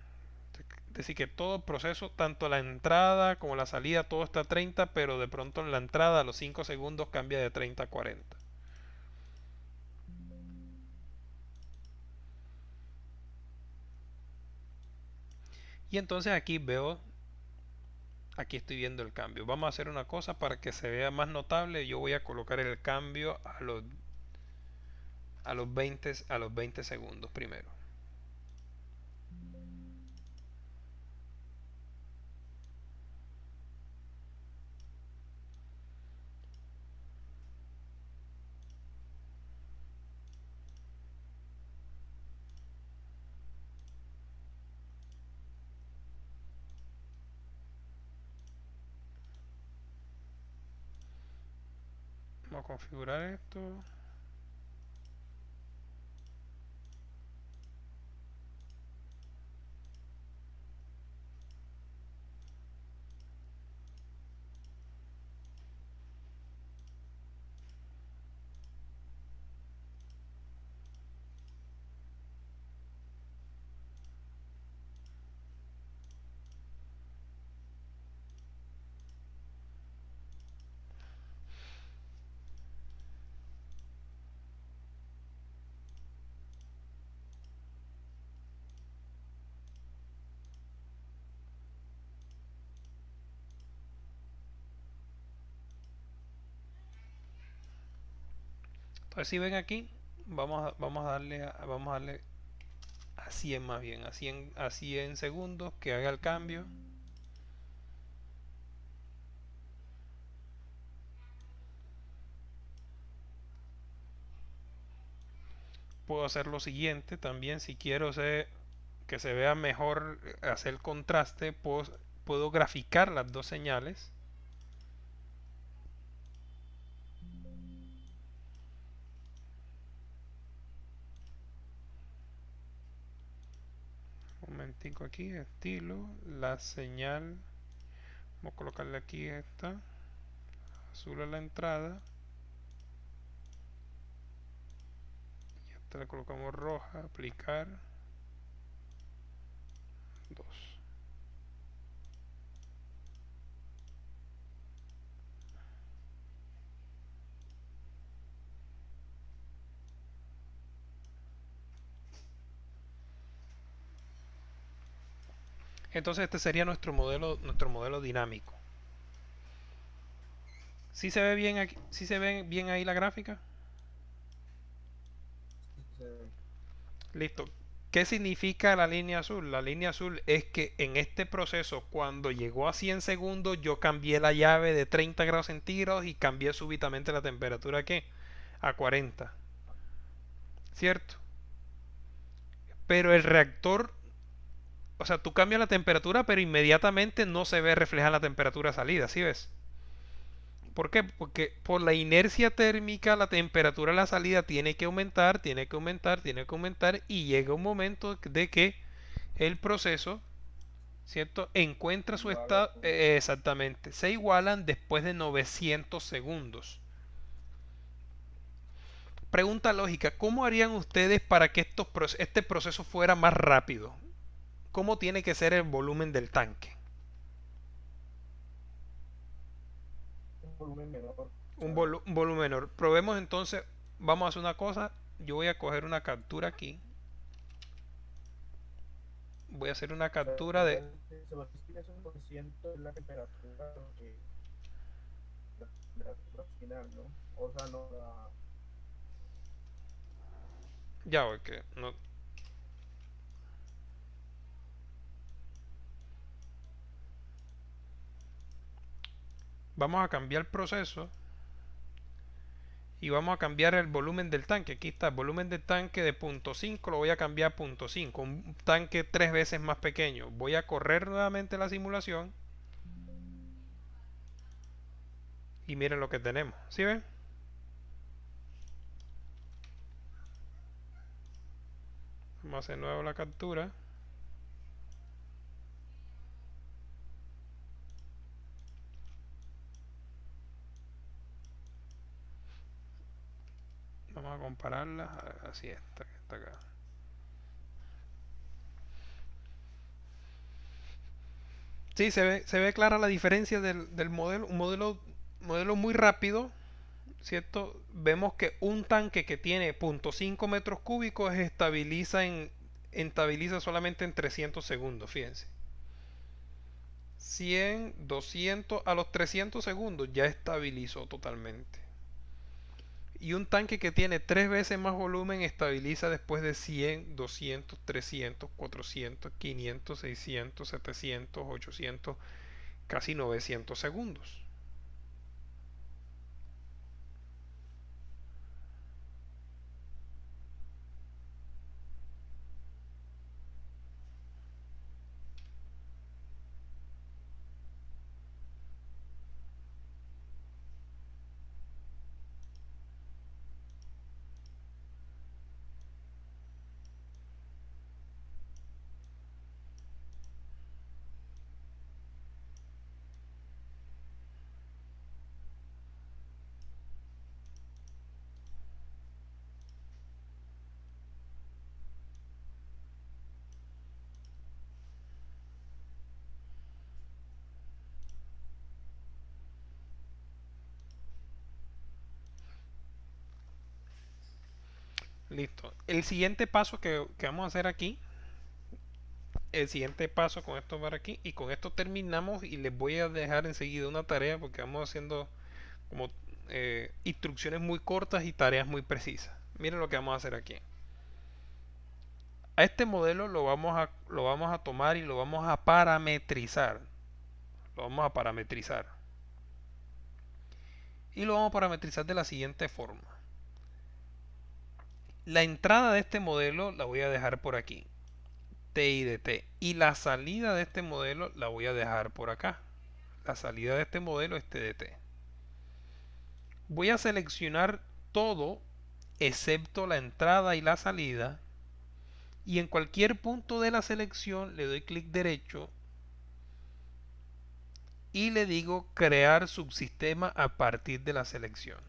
Es decir, que todo el proceso, tanto la entrada como la salida, todo está a 30, pero de pronto en la entrada a los 5 segundos cambia de 30 a 40. Y entonces aquí veo, aquí estoy viendo el cambio. Vamos a hacer una cosa para que se vea más notable. Yo voy a colocar el cambio a los 20 segundos primero. Vamos a configurar esto. Entonces si ven aquí, vamos a darle a 100 más bien, a 100 segundos que haga el cambio. Puedo hacer lo siguiente también si quiero que se vea mejor, hacer el contraste, puedo graficar las dos señales. Un momentico aquí, estilo, la señal, vamos a colocarle aquí esta, azul a la entrada, y esta le colocamos roja, aplicar, 2. Entonces este sería nuestro modelo dinámico. ¿Sí se ve bien aquí? ¿Sí se ve bien ahí la gráfica? Sí, Listo. ¿Qué significa la línea azul? La línea azul es que en este proceso, cuando llegó a 100 segundos, yo cambié la llave de 30 grados centígrados y cambié súbitamente la temperatura ¿qué? A 40. ¿Cierto? Pero el reactor, o sea, tú cambias la temperatura, pero inmediatamente no se ve reflejada la temperatura salida, ¿sí ves? ¿Por qué? Porque por la inercia térmica la temperatura de la salida tiene que aumentar, tiene que aumentar, tiene que aumentar y llega un momento de que el proceso, ¿cierto? Encuentra su igual, estado exactamente. Se igualan después de 900 segundos. Pregunta lógica, ¿cómo harían ustedes para que este proceso fuera más rápido? ¿Cómo tiene que ser el volumen del tanque? un volumen menor. Un volumen menor. Probemos entonces, vamos a hacer una cosa. Yo voy a coger una captura aquí. Voy a hacer una captura de... Se va a decir que es 1% es la temperatura, la temperatura final, ¿no? O sea, no la... Ya, porque no... Vamos a cambiar el proceso y vamos a cambiar el volumen del tanque. Aquí está el volumen del tanque de 0.5, lo voy a cambiar a 0.5, un tanque 3 veces más pequeño. Voy a correr nuevamente la simulación y miren lo que tenemos. ¿Sí ven? Vamos a hacer nuevo la captura. Vamos a compararla. Así está acá. Sí, se ve clara la diferencia del modelo. Un modelo muy rápido, ¿cierto? Vemos que un tanque que tiene 0.5 metros cúbicos estabiliza solamente en 300 segundos, fíjense. 100, 200, a los 300 segundos ya estabilizó totalmente. Y un tanque que tiene 3 veces más volumen estabiliza después de 100, 200, 300, 400, 500, 600, 700, 800, casi 900 segundos. Listo. El siguiente paso que vamos a hacer aquí, el siguiente paso con esto para aquí, y con esto terminamos y les voy a dejar enseguida una tarea porque vamos haciendo como instrucciones muy cortas y tareas muy precisas. Miren lo que vamos a hacer aquí. A este modelo lo vamos a tomar y lo vamos a parametrizar. Lo vamos a parametrizar. Y lo vamos a parametrizar de la siguiente forma. La entrada de este modelo la voy a dejar por aquí. T y de T. Y la salida de este modelo la voy a dejar por acá. La salida de este modelo es T de T. Voy a seleccionar todo excepto la entrada y la salida. Y en cualquier punto de la selección le doy clic derecho y le digo crear subsistema a partir de la selección.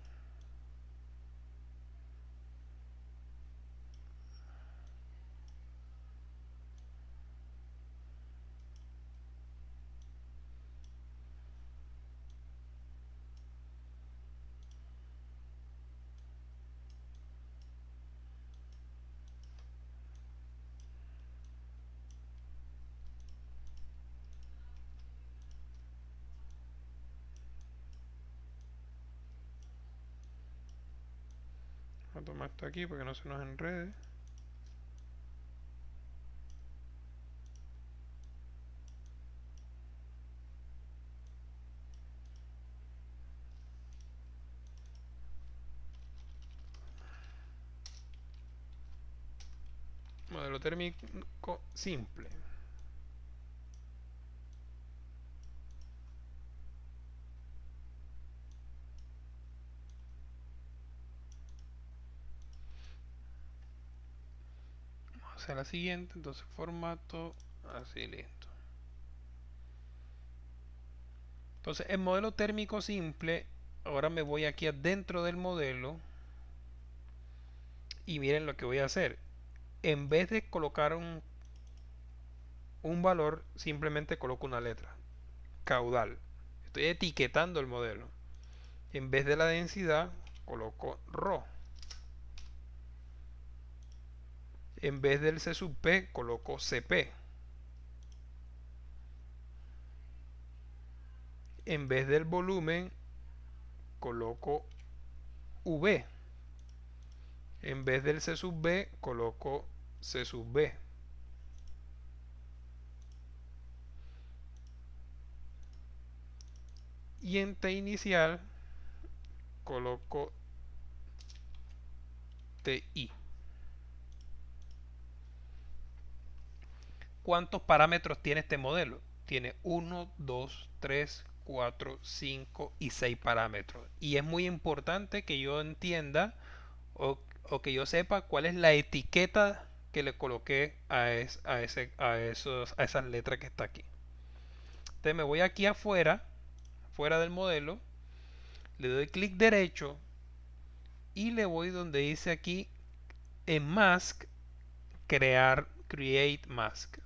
Voy a tomar esto aquí para que no se nos enrede. Modelo térmico simple. Vamos a hacer la siguiente. Entonces formato así, listo. Entonces el modelo térmico simple. Ahora me voy aquí adentro del modelo. Y miren lo que voy a hacer. En vez de colocar un valor, simplemente coloco una letra. Caudal. Estoy etiquetando el modelo. En vez de la densidad, coloco ρ. En vez del C sub P, coloco CP. En vez del volumen, coloco V. En vez del C sub B, coloco C sub B. Y en T inicial, coloco TI. ¿Cuántos parámetros tiene este modelo? Tiene 1, 2, 3, 4, 5 y 6 parámetros. Y es muy importante que yo entienda o que yo sepa cuál es la etiqueta que le coloqué a esas letras que está aquí. Entonces me voy aquí afuera, fuera del modelo, le doy clic derecho y le voy donde dice aquí en Mask, Create Mask.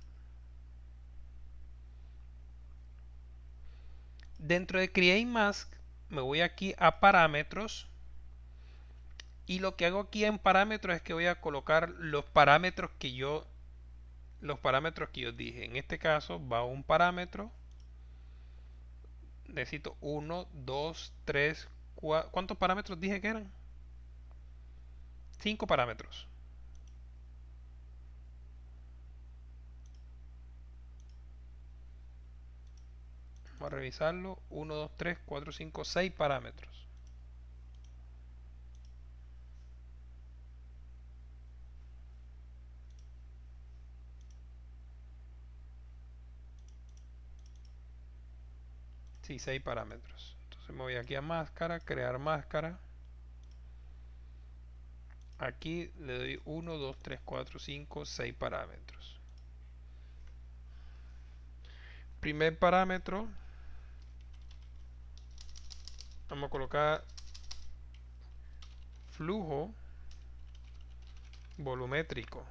Dentro de Create Mask me voy aquí a parámetros y lo que hago aquí en parámetros es que voy a colocar los parámetros que yo dije. En este caso va un parámetro. Necesito 1, 2, 3, 4. ¿Cuántos parámetros dije que eran? 5 parámetros. Vamos a revisarlo. 1, 2, 3, 4, 5, 6 parámetros. Sí, 6 parámetros. Entonces me voy aquí a máscara, crear máscara. Aquí le doy 1, 2, 3, 4, 5, 6 parámetros. Primer parámetro. Vamos a colocar flujo volumétrico.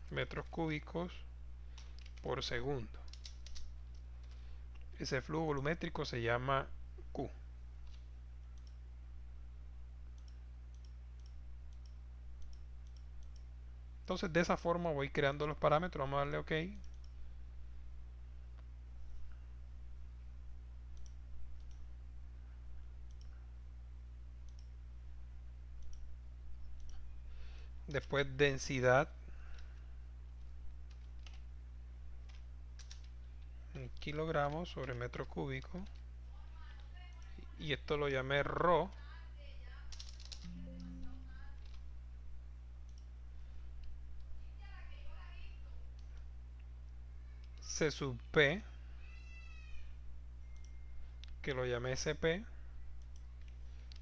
Metros cúbicos por segundo. Ese flujo volumétrico se llama Q. Entonces de esa forma voy creando los parámetros. Vamos a darle OK. Después densidad en kilogramos sobre metro cúbico. Y esto lo llamé ρ. C sub P, que lo llamé CP.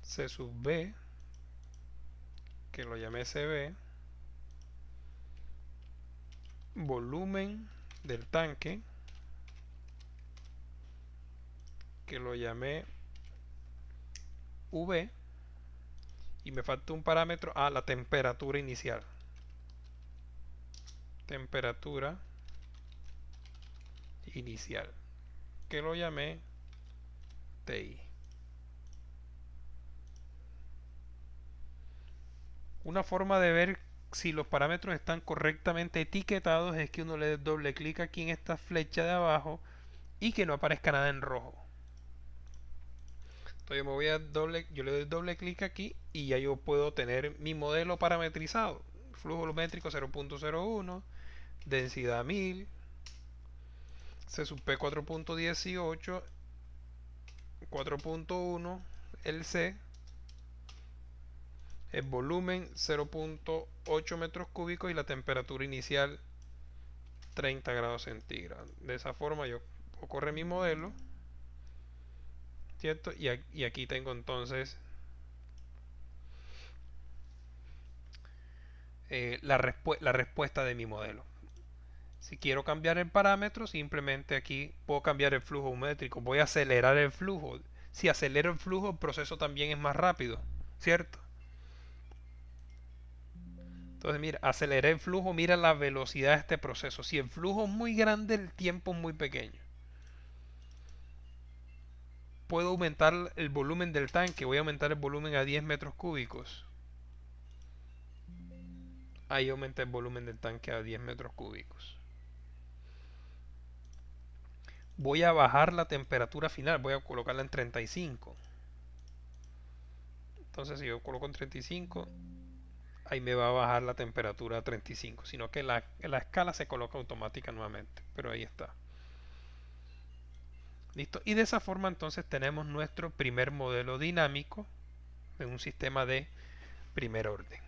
C sub B, que lo llamé CB. Volumen del tanque, que lo llamé V. Y me falta un parámetro, la temperatura inicial. Temperatura inicial, que lo llamé TI. Una forma de ver si los parámetros están correctamente etiquetados es que uno le dé doble clic aquí en esta flecha de abajo y que no aparezca nada en rojo. Entonces yo le doy doble clic aquí y ya yo puedo tener mi modelo parametrizado. Flujo volumétrico 0.01, densidad 1000, C sub P 4.18, 4.1, el C, el volumen 0.8 metros cúbicos y la temperatura inicial 30 grados centígrados. De esa forma yo corre mi modelo, ¿cierto? Y aquí tengo entonces la respuesta de mi modelo. Si quiero cambiar el parámetro, simplemente aquí puedo cambiar el flujo volumétrico. Voy a acelerar el flujo. Si acelero el flujo, el proceso también es más rápido, ¿cierto? Entonces, mira, aceleré el flujo, mira la velocidad de este proceso. Si el flujo es muy grande, el tiempo es muy pequeño. puedo aumentar el volumen del tanque. Voy a aumentar el volumen a 10 metros cúbicos. Ahí aumenta el volumen del tanque a 10 metros cúbicos. Voy a bajar la temperatura final. Voy a colocarla en 35. Entonces si yo coloco en 35, ahí me va a bajar la temperatura a 35. Sino que la escala se coloca automática nuevamente. Pero ahí está. Listo. Y de esa forma entonces tenemos nuestro primer modelo dinámico de un sistema de primer orden.